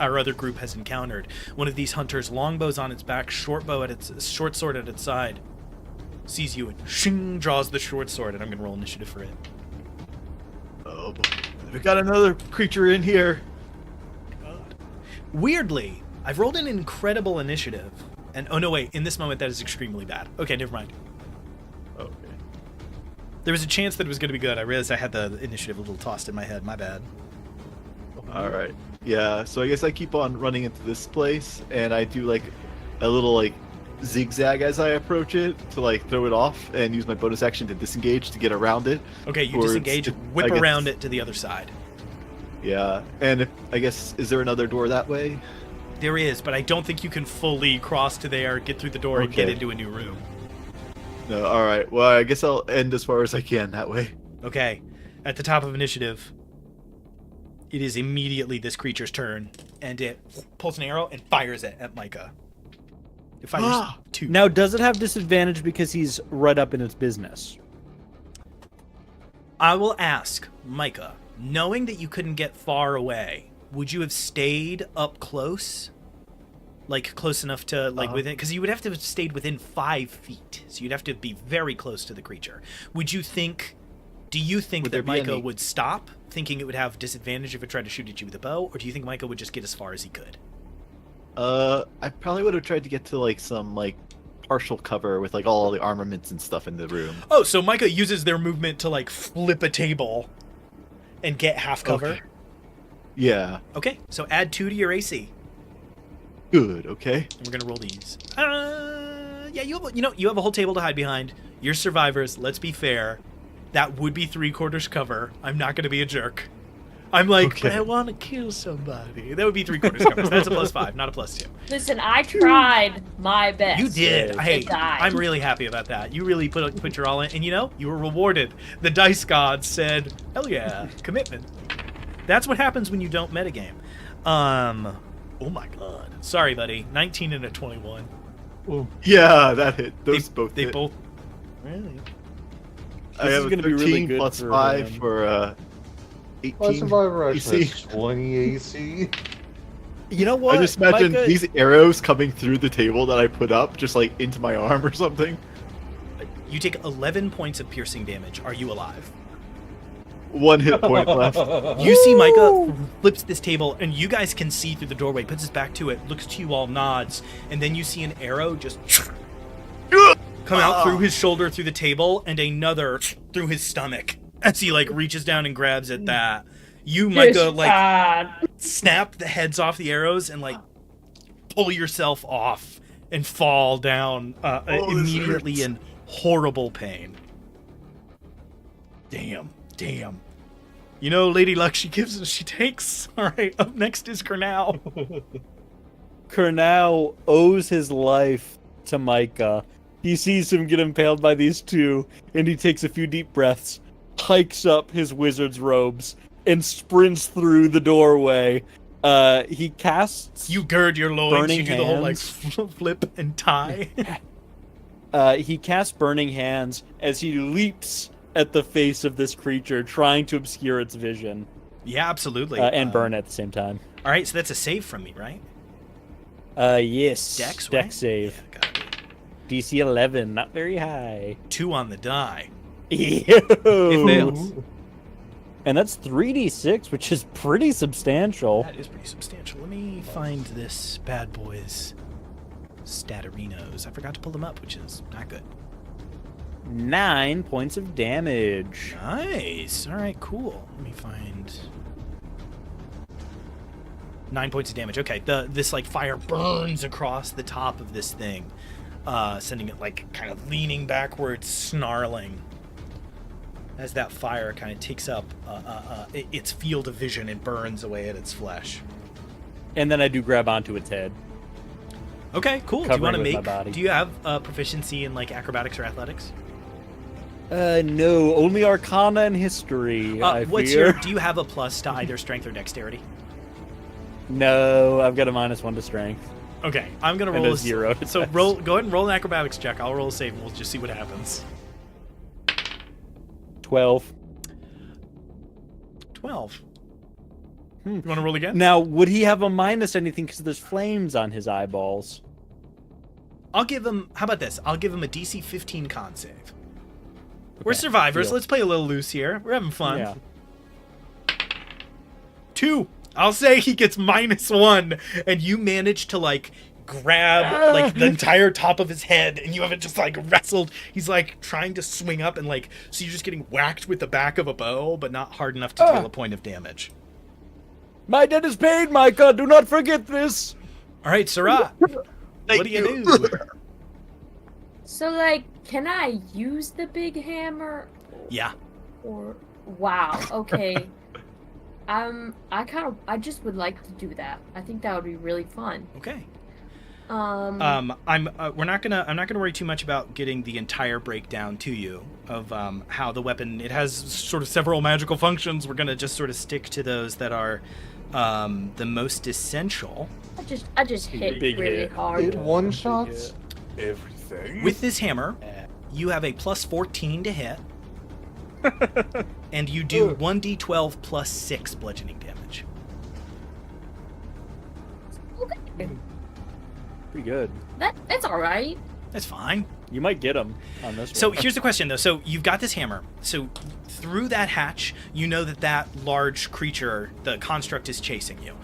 our other group has encountered. One of these hunters, longbows on its back, short sword at its side, sees you and shing, draws the short sword, and I'm gonna roll initiative for it. Oh boy, we got another creature in here. Weirdly, I've rolled an incredible initiative. And oh no, wait, in this moment that is extremely bad. Okay, never mind. Okay. There was a chance that it was going to be good. I realized I had the initiative a little tossed in my head. My bad. All right. Yeah, so I guess I keep on running into this place, and I do like a little like zigzag as I approach it to like throw it off and use my bonus action to disengage to get around it. Okay, you disengage, whip around it to the other side. Yeah, and is there another door that way? There is, but I don't think you can fully cross to there, get through the door, and get into a new room. No, all right. Well, I guess I'll end as far as I can that way. Okay. At the top of initiative, it is immediately this creature's turn, and it pulls an arrow and fires it at Micah. It fires two. Now, does it have disadvantage because he's right up in its business? I will ask, Micah, knowing that you couldn't get far away, would you have stayed up close? Like, close enough to, like, within... Because you would have to have stayed within 5 feet. So you'd have to be very close to the creature. Would you think... Do you think that Micah would stop, thinking it would have disadvantage if it tried to shoot at you with a bow? Or do you think Micah would just get as far as he could? I probably would have tried to get to, like, some, like, partial cover with, like, all the armaments and stuff in the room. Oh, so Micah uses their movement to, like, flip a table and get half cover? Okay. Yeah. Okay, so add 2 to your AC. Good, okay. And we're gonna roll these. Yeah, you have a whole table to hide behind. You're survivors, let's be fair. That would be 3/4 cover. I'm not gonna be a jerk. I'm like, okay. But I want to kill somebody. That would be 3/4 cover. So that's a +5, not a +2. Listen, I tried my best. You did. Hey, I'm really happy about that. You really put your all in, and you were rewarded. The dice gods said, "Hell yeah, commitment." That's what happens when you don't metagame. Oh my god. Sorry, buddy. 19 and a 21. Oh. Yeah, that hit. Those both They hit. both... Really? I have a 13 really good plus for 5 him. for 18 My survivor actually AC. has 20 AC. You know what? I just imagine Micah, these arrows coming through the table that I put up, just like into my arm or something. You take 11 points of piercing damage. Are you alive? 1 hit point left. You see Micah flips this table, and you guys can see through the doorway, puts his back to it, looks to you all, nods, and then you see an arrow just come out through his shoulder, through the table, and another through his stomach as he, like, reaches down and grabs at that. You, Micah, like, snap the heads off the arrows and, like, pull yourself off and fall down immediately in horrible pain. Damn. You know, Lady Luck, she gives and she takes. All right, up next is Kernal. Kernal owes his life to Micah. He sees him get impaled by these two, and he takes a few deep breaths, hikes up his wizard's robes, and sprints through the doorway. He casts... You gird your loins, Burning you do the whole, like, hands. flip and tie. He casts Burning Hands as he leaps at the face of this creature, trying to obscure its vision. Yeah, absolutely. And burn at the same time. All right, so that's a save from me, right? Yes. Dex, right? Dex save. Yeah, got it. DC 11, not very high. 2 on the die. Ew. It fails. And that's 3d6, which is pretty substantial. That is pretty substantial. Let me find this bad boy's statarinos. I forgot to pull them up, which is not good. 9 points of damage. Nice. All right, cool. Let me find 9 points of damage. Okay, this like fire burns across the top of this thing, sending it like kind of leaning backwards, snarling. As that fire kind of takes up its field of vision and burns away at its flesh. And then I do grab onto its head. Okay, cool. Do you want to Covering with make? my body. Do you have proficiency in like acrobatics or athletics? No, only Arcana and History. I What's fear. your? Do you have a plus to either strength or dexterity? No, I've got a -1 to strength. Okay, I'm gonna And roll a 0 to So dex. roll. Go ahead and roll an acrobatics check. I'll roll a save, and we'll just see what happens. 12. 12. You want to roll again? Now, would he have a minus anything because there's flames on his eyeballs? I'll give him. How about this? I'll give him a DC 15 con save. We're survivors. deal. Let's play a little loose here. We're having fun. Yeah. 2. I'll say he gets -1, and you manage to like grab like the entire top of his head, and you have it just like wrestled. He's like trying to swing up, and like so you're just getting whacked with the back of a bow, but not hard enough to deal a point of damage. My debt is paid, Micah. Do not forget this. All right, Sarat. What do you do? So, like, can I use the big hammer? Yeah. Or wow, okay. I just would like to do that. I think that would be really fun. Okay. Um, I'm not gonna worry too much about getting the entire breakdown to you of how the weapon, it has sort of several magical functions. We're gonna just sort of stick to those that are the most essential. I just hit Big really hit. hard. It one shots everything. With this hammer, you have a +14 to hit, and you do 1d12 plus 6 bludgeoning damage. Okay. Pretty good. That's all right. That's fine. You might get him on this So one. here's the question, though. So you've got this hammer. So through that hatch, you know that large creature, the construct, is chasing you.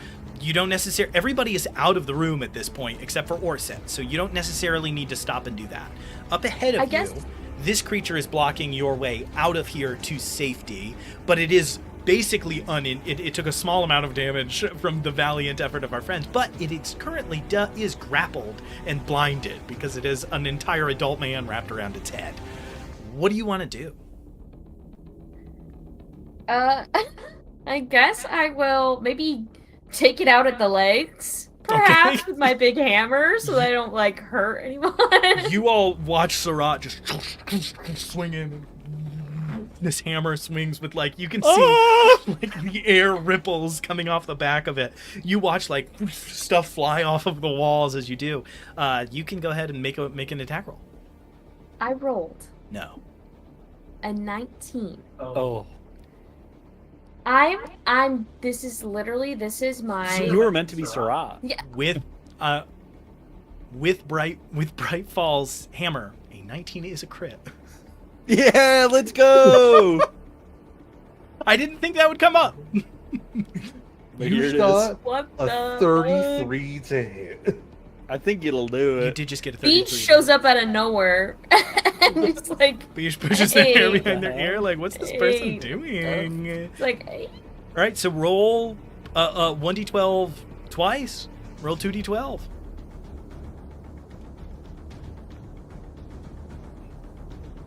You don't necessarily... Everybody is out of the room at this point, except for Orset. So you don't necessarily need to stop and do that. Up ahead of I guess- you, this creature is blocking your way out of here to safety. But it is basically it took a small amount of damage from the valiant effort of our friends. But it is currently is grappled and blinded because it is an entire adult man wrapped around its head. What do you want to do? I guess I will maybe take it out at the legs, perhaps, Okay. with my big hammer, so that I don't like hurt anyone. You all watch Sarat just swinging. This hammer swings with like you can see like the air ripples coming off the back of it. You watch like stuff fly off of the walls as you do. You can go ahead and make an attack roll. I rolled No. a 19. Oh. This is my... So you were meant to be Sarat. Yeah, With Bright Fall's hammer, a 19 is a crit. Yeah, let's go. I didn't think that would come up. But here You it is. shot what a the 33 to hit. I think it'll do You it. did just get a 33. Beach shows up out of nowhere. And it's like, Beach pushes their hair Hey. behind their ear. Like, what's this person Hey. doing? it's like, hey, All right, so roll 1d12 twice. Roll 2d12.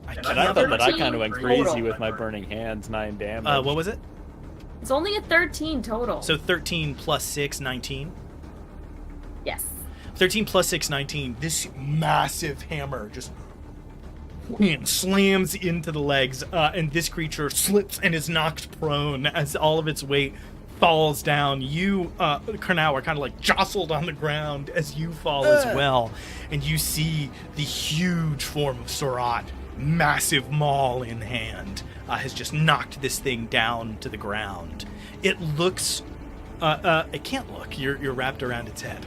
And I thought that I kind of went 13 crazy with my burning hands, 9 damage. What was it? It's only a 13 total. So 13 plus 6, 19. yes. 13 plus 6, 19. This massive hammer just wham, slams into the legs, and this creature slips and is knocked prone as all of its weight falls down. You, Karnau, are kind of like jostled on the ground as you fall as well, and you see the huge form of Surat, massive maul in hand, has just knocked this thing down to the ground. It looks, it can't look. You're wrapped around its head.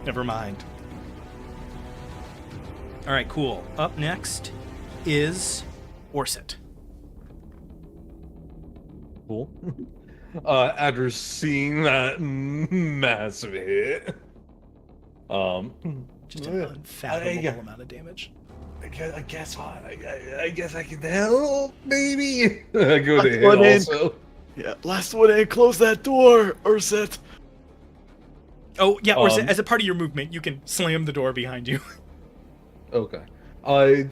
Never mind. All right, cool. Up next is Orset. Cool. After seeing that massive hit, Just an unfathomable amount of damage. I guess I can help, maybe. I go to hit one in. also. Yeah, last one in. Close that door, Urset. Oh, yeah, Orset, as a part of your movement, you can slam the door behind you. Okay.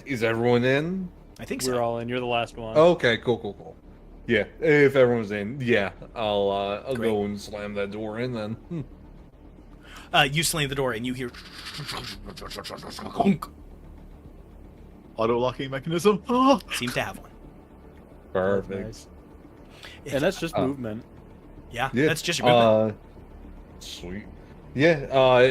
Is everyone in? I think so. We're all in. You're the last one. Okay, cool. Yeah, if everyone's in, yeah, I'll Great. go and slam that door in then. You slam the door and you hear... Auto-locking mechanism. Oh. Seems to have one. Perfect. Nice. And that's just movement. Yeah, Yeah. that's just your movement. Sweet. Yeah.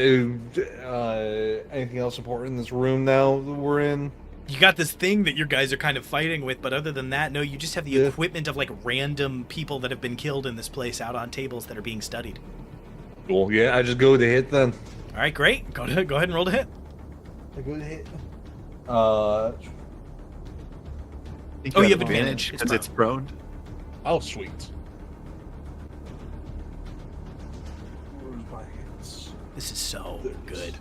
Anything else important in this room now that we're in? You got this thing that your guys are kind of fighting with, but other than that, no, you just have the equipment of, like, random people that have been killed in this place out on tables that are being studied. Cool. Yeah, I just go to hit then. All right, great. Go ahead and roll to hit. I go to hit. I think Oh, you have advantage. because it's prone. Oh, sweet. Where's my hits? This is so good.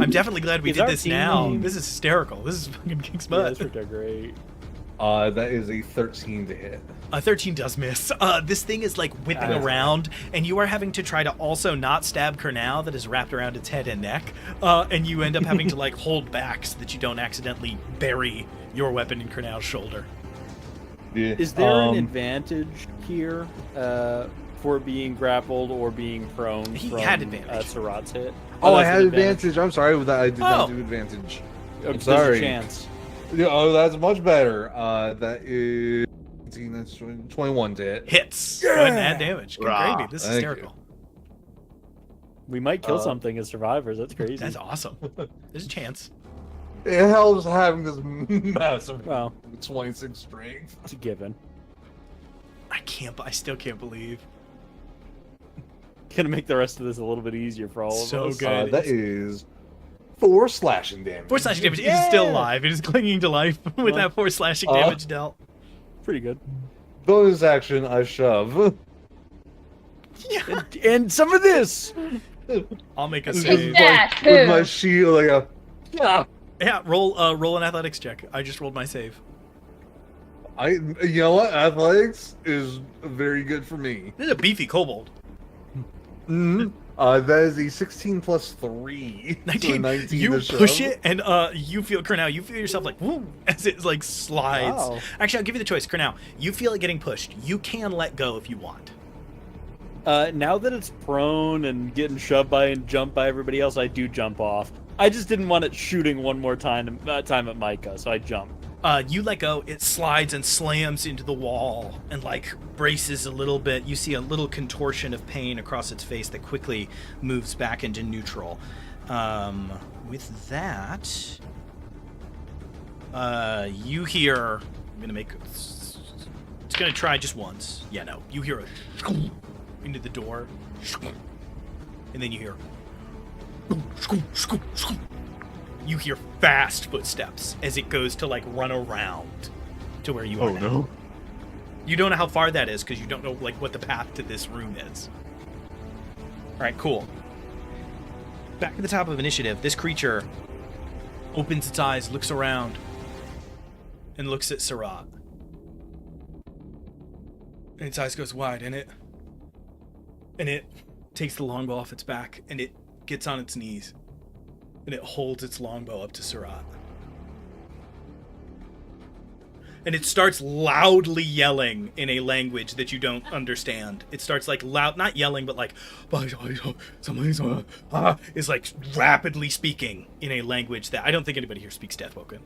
I'm definitely glad we Is did our this now. team- This is hysterical. This is fucking kicks Yeah, butt. that's freaking great. That is a 13 to hit. 13 does miss. This thing is like whipping around, and you are having to try to also not stab Karnau that is wrapped around its head and neck, and you end up having to like hold back so that you don't accidentally bury your weapon in Karnau's shoulder. Yeah. Is there an advantage here for being grappled or being prone He from had advantage. Surat's hit? I that's had an advantage. I'm sorry that I did not Oh. do advantage. Oh, I'm there's sorry. a chance. Yeah, oh, that's much better. That is 18, that's 21 to hit. Hits. Go ahead and add damage. Good Rah. gravy. This is Thank hysterical. We might kill something as survivors. That's crazy. That's awesome. There's a chance. It helps having this massive Well, 26 strength. it's a given. I still can't believe. Gonna make the rest of this a little bit easier for all of So us. good. That is 4 slashing damage. 4 slashing damage. It is still alive. It is clinging to life with that 4 slashing damage dealt. Pretty good. Bonus action, I shove. Yeah. And some of this. I'll make a With save. that? with Who? my shield, like a. Yeah. Yeah, roll an athletics check. I just rolled my save. You know what? Athletics is very good for me. This is a beefy kobold. Mm-hmm. That is a 16 plus 3. 19. So 19 You to shove. push it, and you feel Karnau. You feel yourself like woo as it like slides. Wow. Actually, I'll give you the choice, Karnau. You feel it getting pushed. You can let go if you want. Now that it's prone and getting shoved by and jumped by everybody else, I do jump off. I just didn't want it shooting one more time at Micah, so I jump. You let go. It slides and slams into the wall and like braces a little bit. You see a little contortion of pain across its face that quickly moves back into neutral. With that, you hear. I'm gonna make. It's gonna try just once. Yeah, no. You hear a into the door, and then you hear. You hear fast footsteps as it goes to like run around to where you are. Oh now. no. You don't know how far that is because you don't know like what the path to this room is. All right, cool. Back at the top of initiative, this creature opens its eyes, looks around, and looks at Surat. And its eyes goes wide, and it takes the longbow off its back, and it gets on its knees, and it holds its longbow up to Surat. And it starts loudly yelling in a language that you don't understand. It starts like loud, not yelling, but like, is like rapidly speaking in a language that I don't think anybody here speaks Deathwoken.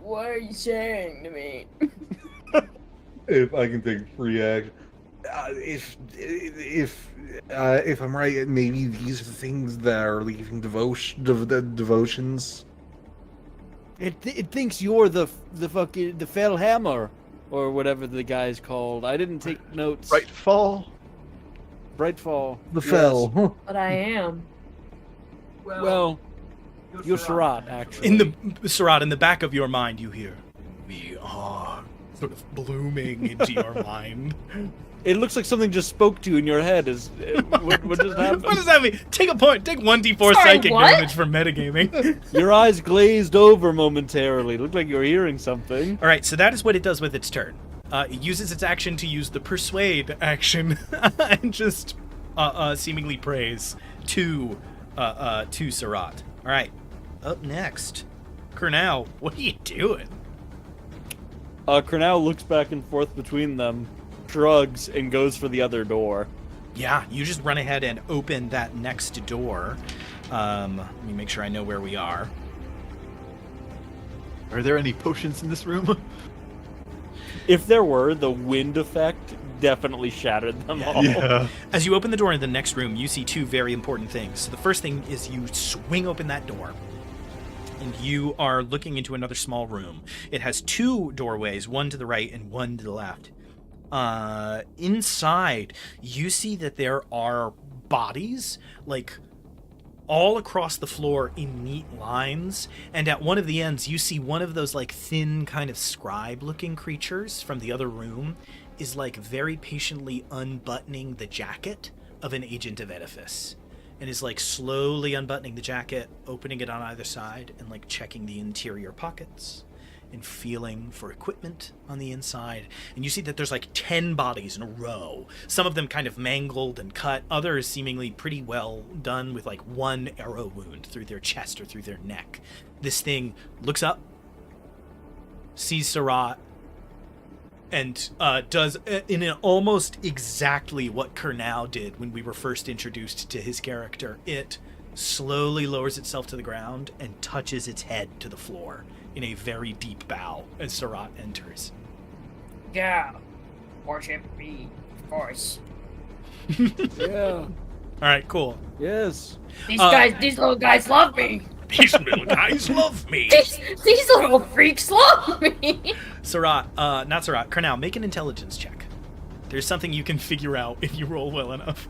What are you saying to me? If I can take free action. If I'm right, maybe these are the things that are leaving devotions. It thinks you're the fell hammer, or whatever the guy's called. I didn't take notes. Brightfall. The fell. But I am. Well, you're Sarat, actually. In the Sarat, in the back of your mind, you hear, "We are," sort of blooming into your mind. It looks like something just spoke to you in your head. What just happened? What does that mean? Take a point. Take 1d4 Sorry, psychic what? damage for metagaming. Your eyes glazed over momentarily. Looked like you were hearing something. All right, so that is what it does with its turn. It uses its action to use the persuade action and just seemingly praise to Sarat. All right, up next, Kernal, what are you doing? Kernal looks back and forth between them, shrugs, and goes for the other door. Yeah, you just run ahead and open that next door. Let me make sure I know where we are. Are there any potions in this room? If there were, the wind effect definitely shattered them all. Yeah. As you open the door in the next room, you see two very important things. So the first thing is you swing open that door, and you are looking into another small room. It has two doorways, one to the right and one to the left. Inside, you see that there are bodies, like, all across the floor in neat lines, and at one of the ends, you see one of those, like, thin kind of scribe-looking creatures from the other room is, like, very patiently unbuttoning the jacket of an agent of Edifice, and is, like, slowly unbuttoning the jacket, opening it on either side, and, like, checking the interior pockets and feeling for equipment on the inside. And you see that there's like 10 bodies in a row. Some of them kind of mangled and cut, others seemingly pretty well done with like one arrow wound through their chest or through their neck. This thing looks up, sees Sarat, and does in an almost exactly what Kernal did when we were first introduced to his character. It slowly lowers itself to the ground and touches its head to the floor in a very deep bow as Sarat enters. Yeah. Worship me, of course. Yeah. All right, cool. Yes. These little guys love me. These little guys love me. These little freaks love me. Sarat, not Sarat, Kernal, make an intelligence check. There's something you can figure out if you roll well enough.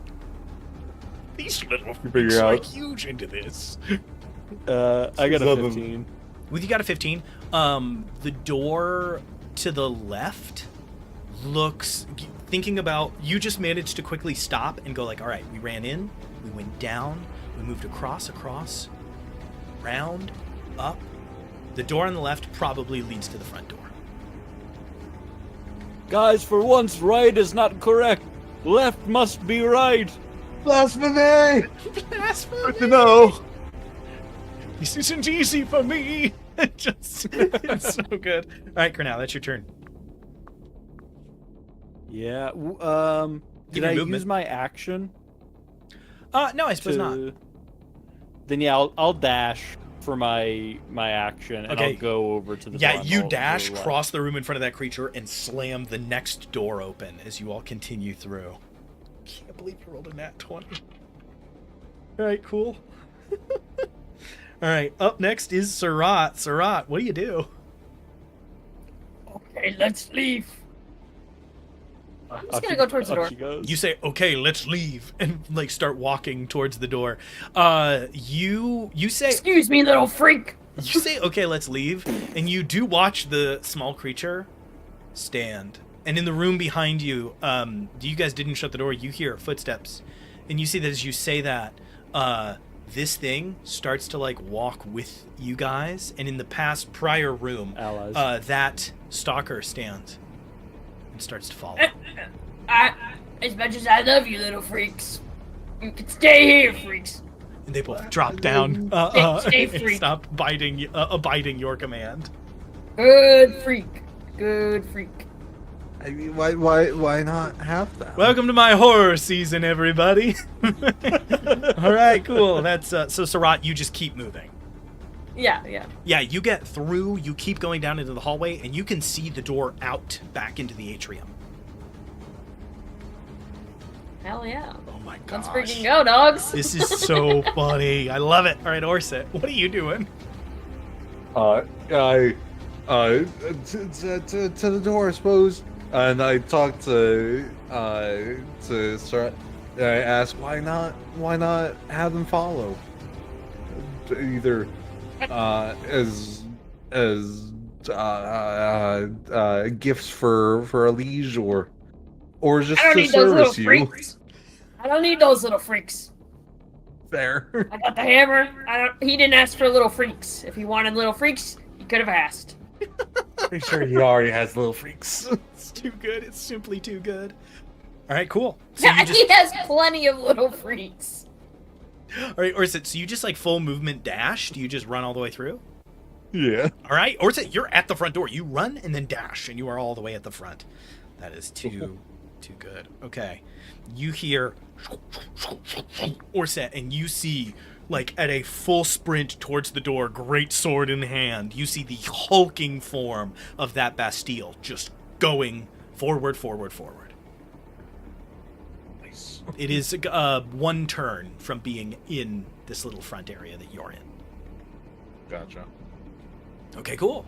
These little freaks are huge into this. I got a 15. With you got a 15. The door to the left looks, thinking about, you just managed to quickly stop and go like, all right, we ran in, we went down, we moved across, round, up. The door on the left probably leads to the front door. Guys, for once, right is not correct. Left must be right. Blasphemy! Good to know. This isn't easy for me. It's so good. All right, Kernal, that's your turn. Yeah. Give Did I your movement. use my action? No, I suppose not. Then yeah, I'll dash for my action, and Okay. I'll go over to the. Yeah, door you on dash, the left. cross the room in front of that creature, and slam the next door open as you all continue through. Can't believe you rolled a nat 20. All right, cool. All right, up next is Sarat. Sarat, what do you do? Okay, let's leave. I'm just gonna go towards the Up door. she goes. You say, "Okay, let's leave," and like start walking towards the door. You say, Excuse me, little freak. you say, "Okay, let's leave," and you do watch the small creature stand. And in the room behind you, you guys didn't shut the door. You hear footsteps, and you see that as you say that, this thing starts to like walk with you guys. And in the prior room, Allies. that stalker stands and starts to follow. As much as I love you, little freaks, you can stay here, freaks. And they both drop down Stay and free. stop abiding your command. Good freak. Good freak. I mean, why not have that? Welcome to my horror season, everybody. All right, cool. That's so Sarat, you just keep moving. Yeah. Yeah, you get through, you keep going down into the hallway, and you can see the door out back into the atrium. Hell yeah. Oh my gosh. Let's freaking go, dogs. This is so funny. I love it. All right, Orset, what are you doing? I to the door, I suppose, and I talked to Sarat. I asked why not have them follow, either as gifts for a liege or just I don't to need those little service you. freaks. I don't need those little freaks. Fair. I got the hammer. He didn't ask for little freaks. If he wanted little freaks, he could have asked. Pretty sure he already has little freaks. It's too good. It's simply too good. All right, cool. So Yeah, you just, he has plenty of little freaks. all right, Orset, so you just like full movement dash? Do you just run all the way through? Yeah. All right, Orset, you're at the front door. You run and then dash, and you are all the way at the front. That is too good. Okay. You hear Orset, and you see, like, at a full sprint towards the door, great sword in hand, you see the hulking form of that Bastille just going forward. Nice. It is one turn from being in this little front area that you're in. Gotcha. Okay, cool.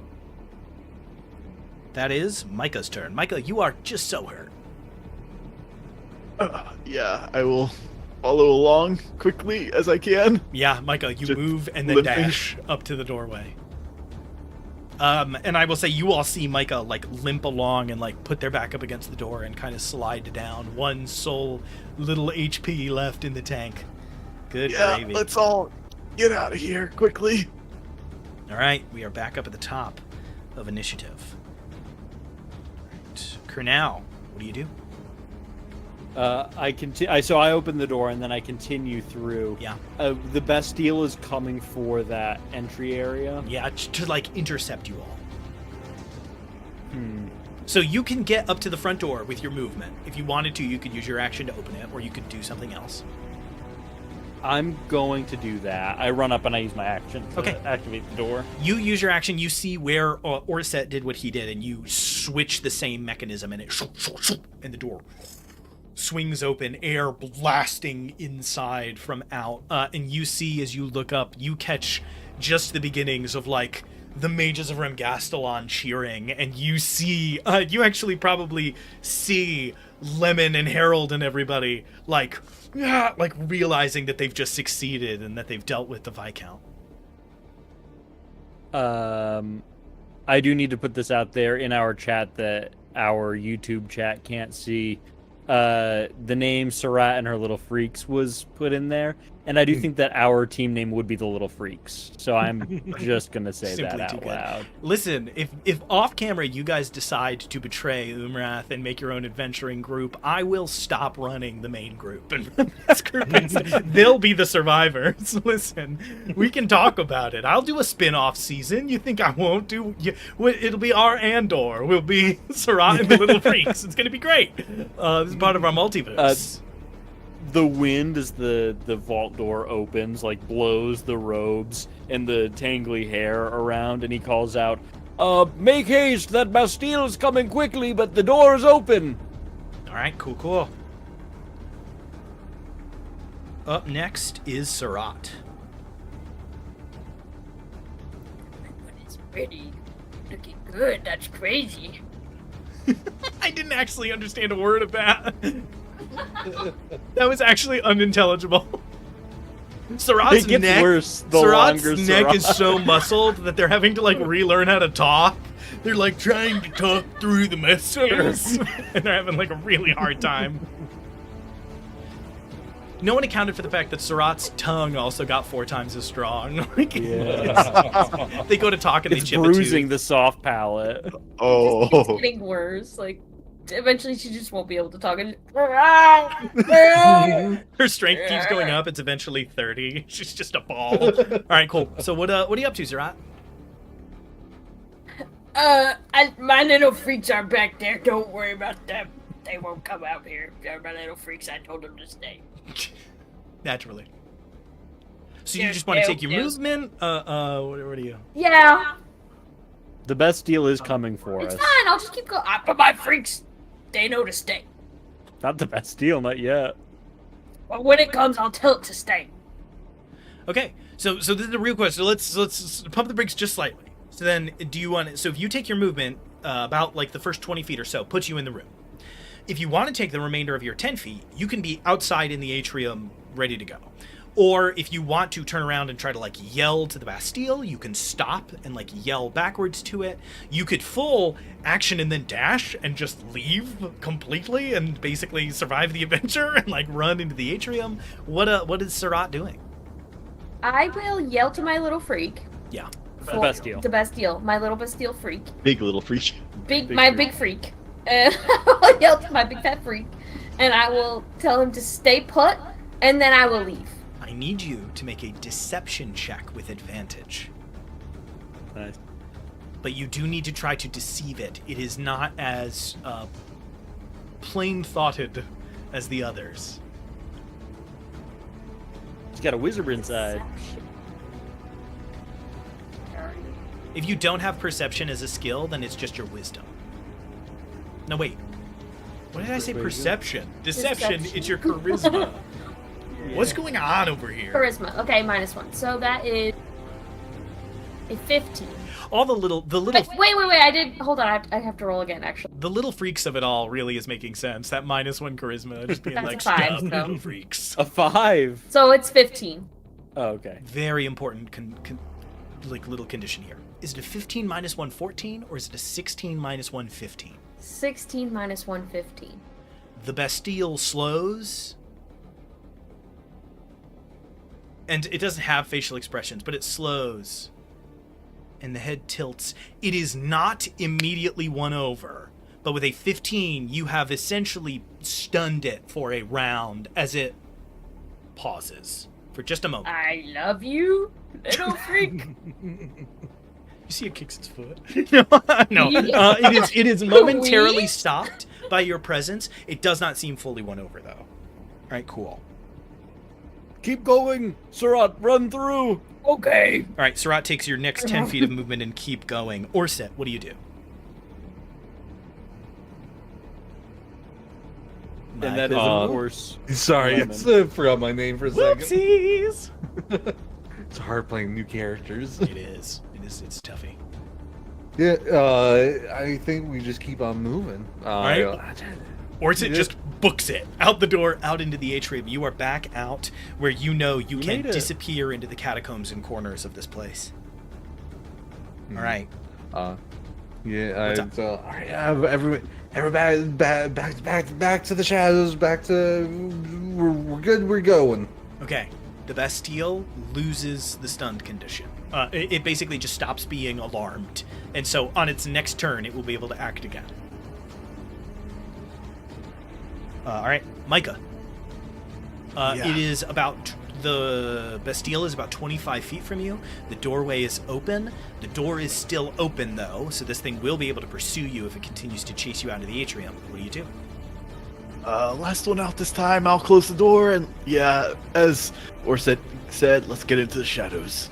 That is Micah's turn. Micah, you are just so hurt. Yeah, I will follow along quickly as I can. Yeah, Micah, you Just move and then limping. dash up to the doorway. And I will say you all see Micah like limp along and like put their back up against the door and kind of slide down. One sole little HP left in the tank. Good gravy. Let's all get out of here quickly. All right, we are back up at the top of initiative. Right. Kurnow, what do you do? So I open the door and then I continue through. Yeah. The Bastille is coming for that entry area. Yeah, to like intercept you all. So you can get up to the front door with your movement. If you wanted to, you could use your action to open it, or you could do something else. I'm going to do that. I run up and I use my action to Okay. activate the door. You use your action, you see where Orset did what he did, and you switch the same mechanism, and and the door swings open, air blasting inside from out. And you see, as you look up, you catch just the beginnings of, like, the mages of Remgastelon cheering, and you see, you actually probably see Lemon and Harold and everybody, like realizing that they've just succeeded and that they've dealt with the Viscount. I do need to put this out there in our chat that our YouTube chat can't see. The name Sarat and her Little Freaks was put in there, and I do think that our team name would be the Little Freaks. So I'm just gonna say Simply that too out good. loud. Listen, if off camera you guys decide to betray Umrath and make your own adventuring group, I will stop running the main group and run this group instead. They'll be the survivors. Listen, we can talk about it. I'll do a spin-off season. You think I won't do? It'll be our Andor. We'll be Sarat and the Little Freaks. It's gonna be great. This is part of our multiverse. The wind as the vault door opens, like, blows the robes and the tangly hair around, and he calls out, make haste, that Bastille is coming quickly, but the door is open. All right, cool. Up next is Sarat. It's pretty looking good. That's crazy. I didn't actually understand a word of that. That was actually unintelligible. Sarat's It gets neck, worse the Sarat's longer neck Sarat- is so muscled that they're having to like relearn how to talk. They're like trying to talk through the messages, and they're having like a really hard time. No one accounted for the fact that Sarat's tongue also got 4 times as strong. Like, Yeah. they go to talk and It's they chip bruising it the soft palate. It's Oh, getting worse. Like, eventually she just won't be able to talk. And Her strength keeps going up. It's eventually 30. She's just a ball. All right, cool. So what are you up to, Sarat? My little freaks are back there. Don't worry about them. They won't come out here. They're my little freaks. I told them to stay. Naturally. So you just want to take your movement? What do you? Yeah, The best deal is coming for it's us. fine. I'll just keep going. But my freaks, they know to stay. Not the best deal, not yet. But when it comes, I'll tell it to stay. Okay, so this is the real question. So let's pump the brakes just slightly. So then, do you want? So if you take your movement about like the first 20 feet or so, puts you in the room. If you want to take the remainder of your 10 feet, you can be outside in the atrium, ready to go. Or if you want to turn around and try to like yell to the Bastille, you can stop and like yell backwards to it. You could full action and then dash and just leave completely and basically survive the adventure and like run into the atrium. What is Surat doing? I will yell to my little freak. Yeah. The best deal. The Bastille. My little Bastille freak. Big little freak. Big freak. And I'll yell to my big fat freak. And I will tell him to stay put. And then I will leave. I need you to make a deception check with advantage. Nice. But you do need to try to deceive it. It is not as plain-thoughted as the others. He's got a wizard inside. If you don't have perception as a skill, then it's just your wisdom. No, wait. What did I say? Perception. Deception. It's your charisma. What's going on over here? Charisma. Okay, -1. So that is a 15. All the little Wait. I did. Hold on. I have to roll again, actually. the little freaks of it all really is making sense. That -1 charisma, just being That's like, a 5, stop, so. little freaks. A 5. So it's 15. Oh, okay. Very important like little condition here. Is it a 15 -1 14 or is it a 16 -1 15? 16 -1 15. The Bastille slows. And it doesn't have facial expressions, but it slows. And the head tilts. It is not immediately won over. But with a 15, you have essentially stunned it for a round as it pauses for just a moment. I love you, little freak. You see it kicks its foot. No, it is momentarily stopped by your presence. It does not seem fully won over, though. All right, cool. Keep going, Surat. Run through. Okay. All right, Surat takes your next 10 feet of movement and keep going. Orset, what do you do? And that is, of course, Sorry, Lemon. I forgot my name for a second. Whoopsies! It's hard playing new characters. It is. It's toughy. Yeah, I think we just keep on moving. Right. Orset just books it out the door, out into the atrium. You are back out where you know you can made it. disappear into the catacombs and corners of this place. All right. Yeah, What's up? all right, everybody, back to the shadows. Back to we're good. We're going. Okay. The Bastille loses the stunned condition. It basically just stops being alarmed. And so on its next turn, it will be able to act again. All right, Micah. It is about... The Bastille is about 25 feet from you. The doorway is open. The door is still open, though, so this thing will be able to pursue you if it continues to chase you out of the atrium. What do you do? Last one out this time. I'll close the door, and yeah, as Orset said, let's get into the shadows.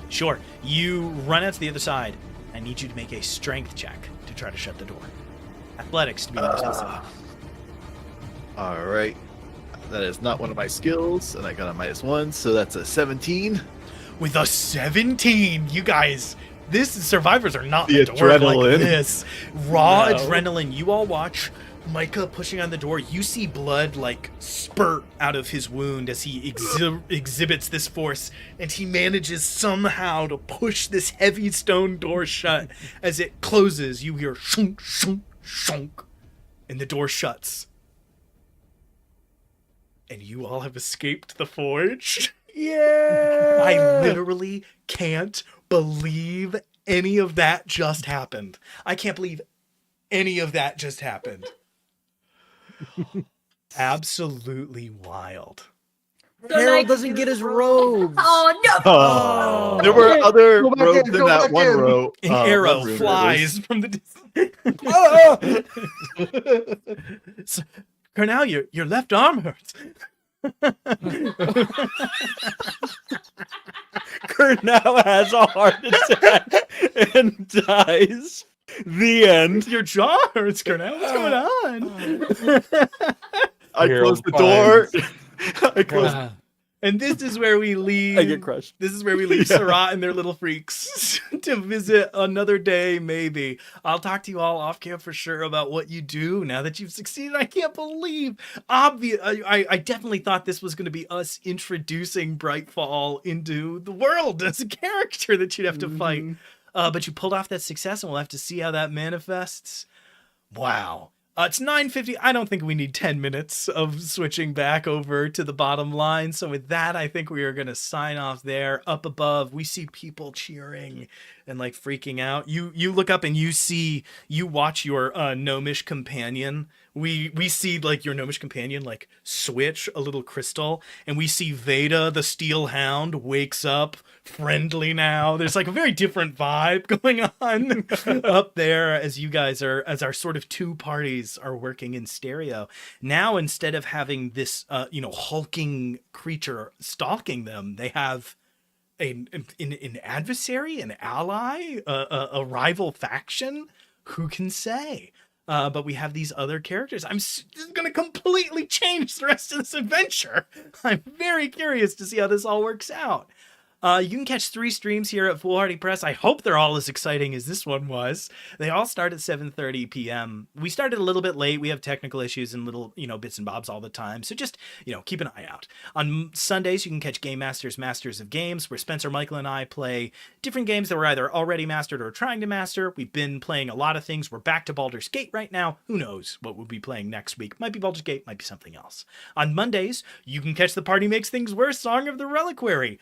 Sure. You run out to the other side. I need you to make a strength check to try to shut the door. Athletics, to be more specific. All right. That is not one of my skills, and I got a -1, so that's a 17. With a 17, you guys, survivors are not The meant to work like adrenaline. this. Raw No. adrenaline. You all watch Micah pushing on the door. You see blood like spurt out of his wound as he exhibits this force, and he manages somehow to push this heavy stone door shut. As it closes, you hear shunk, shunk, shunk, and the door shuts. And you all have escaped the forge. Yeah. I literally can't believe any of that just happened. I can't believe any of that just happened. Absolutely wild. So Harold like- doesn't get his robes. Oh no! Oh, there were other Go back robes in, in go that back one in. row. An one arrow room, at flies least. from the distance. Oh! So, Cornell, your left arm hurts. Cornell has a heart attack and dies. The end. Your jaw hurts, Cornell. What's going on? I Harold closed the door. finds- I closed. And this is where we leave. I get crushed. This is where we leave Yeah. Surratt and their little freaks to visit another day, maybe. I'll talk to you all off cam for sure about what you do now that you've succeeded. I can't believe. I definitely thought this was going to be us introducing Brightfall into the world as a character that you'd have to fight. But you pulled off that success, and we'll have to see how that manifests. Wow. It's 9:50. I don't think we need 10 minutes of switching back over to the bottom line. So with that, I think we are going to sign off there. Up above, we see people cheering and like freaking out. You look up and you watch your gnomish companion. We see like your gnomish companion like switch a little crystal, and we see Veda, the steel hound, wakes up friendly now. There's like a very different vibe going on up there as you guys are, as our sort of two parties are working in stereo. Now, instead of having this hulking creature stalking them, they have an adversary, an ally, a rival faction. Who can say? But we have these other characters. This is going to completely change the rest of this adventure. I'm very curious to see how this all works out. You can catch 3 streams here at Foolhardy Press. I hope they're all as exciting as this one was. They all start at 7:30 p.m. We started a little bit late. We have technical issues and little, bits and bobs all the time. So just, keep an eye out. On Sundays, you can catch Game Masters, Masters of Games, where Spencer, Michael, and I play different games that we're either already mastered or trying to master. We've been playing a lot of things. We're back to Baldur's Gate right now. Who knows what we'll be playing next week? Might be Baldur's Gate, might be something else. On Mondays, you can catch the Party Makes Things Worse Song of the Reliquary.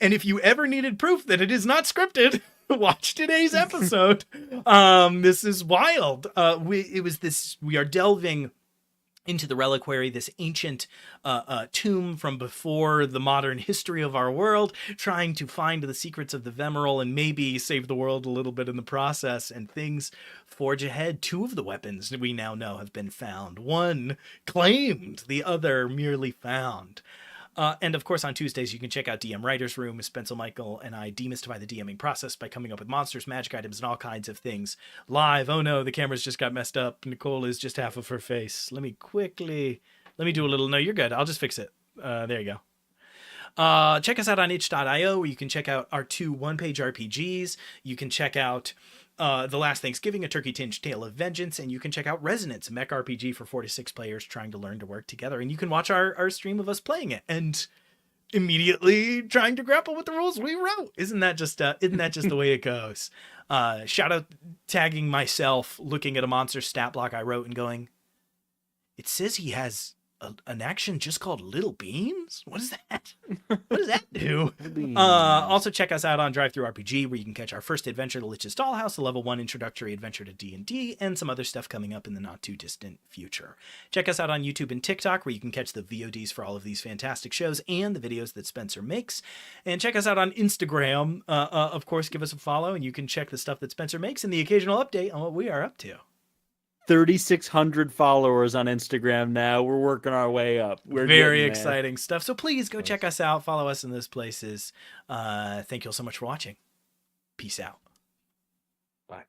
And if you ever needed proof that it is not scripted, watch today's episode. This is wild. We are delving into the Reliquary, this ancient tomb from before the modern history of our world, trying to find the secrets of the Vemeral and maybe save the world a little bit in the process, and things forge ahead. 2 of the weapons we now know have been found. One claimed, the other merely found. And of course, on Tuesdays, you can check out DM Writer's Room as Spencer, Michael, and I demystify the DMing process by coming up with monsters, magic items, and all kinds of things live. Oh no, the cameras just got messed up. Nicole is just half of her face. Let me do a little, no, you're good. I'll just fix it. There you go. Check us out on itch.io, where you can check out our 2 one-page RPGs. You can check out The Last Thanksgiving, A Turkey-Tinged Tale of Vengeance, and you can check out Resonance, a mech RPG for 4 to 6 players trying to learn to work together. And you can watch our stream of us playing it and immediately trying to grapple with the rules we wrote. Isn't that just the way it goes? Shout out tagging myself, looking at a monster stat block I wrote and going, it says he has an action just called Little Beans? What is that? What does that do? Also check us out on DriveThruRPG, where you can catch our first adventure, The Lich's Dollhouse, a level 1 introductory adventure to D&D, and some other stuff coming up in the not too distant future. Check us out on YouTube and TikTok, where you can catch the VODs for all of these fantastic shows and the videos that Spencer makes. And check us out on Instagram. Of course, give us a follow, and you can check the stuff that Spencer makes and the occasional update on what we are up to. 3,600 followers on Instagram now. We're working our way up. We're very getting there. exciting stuff. So please go check us out. Follow us in those places. Thank you all so much for watching. Peace out. Bye.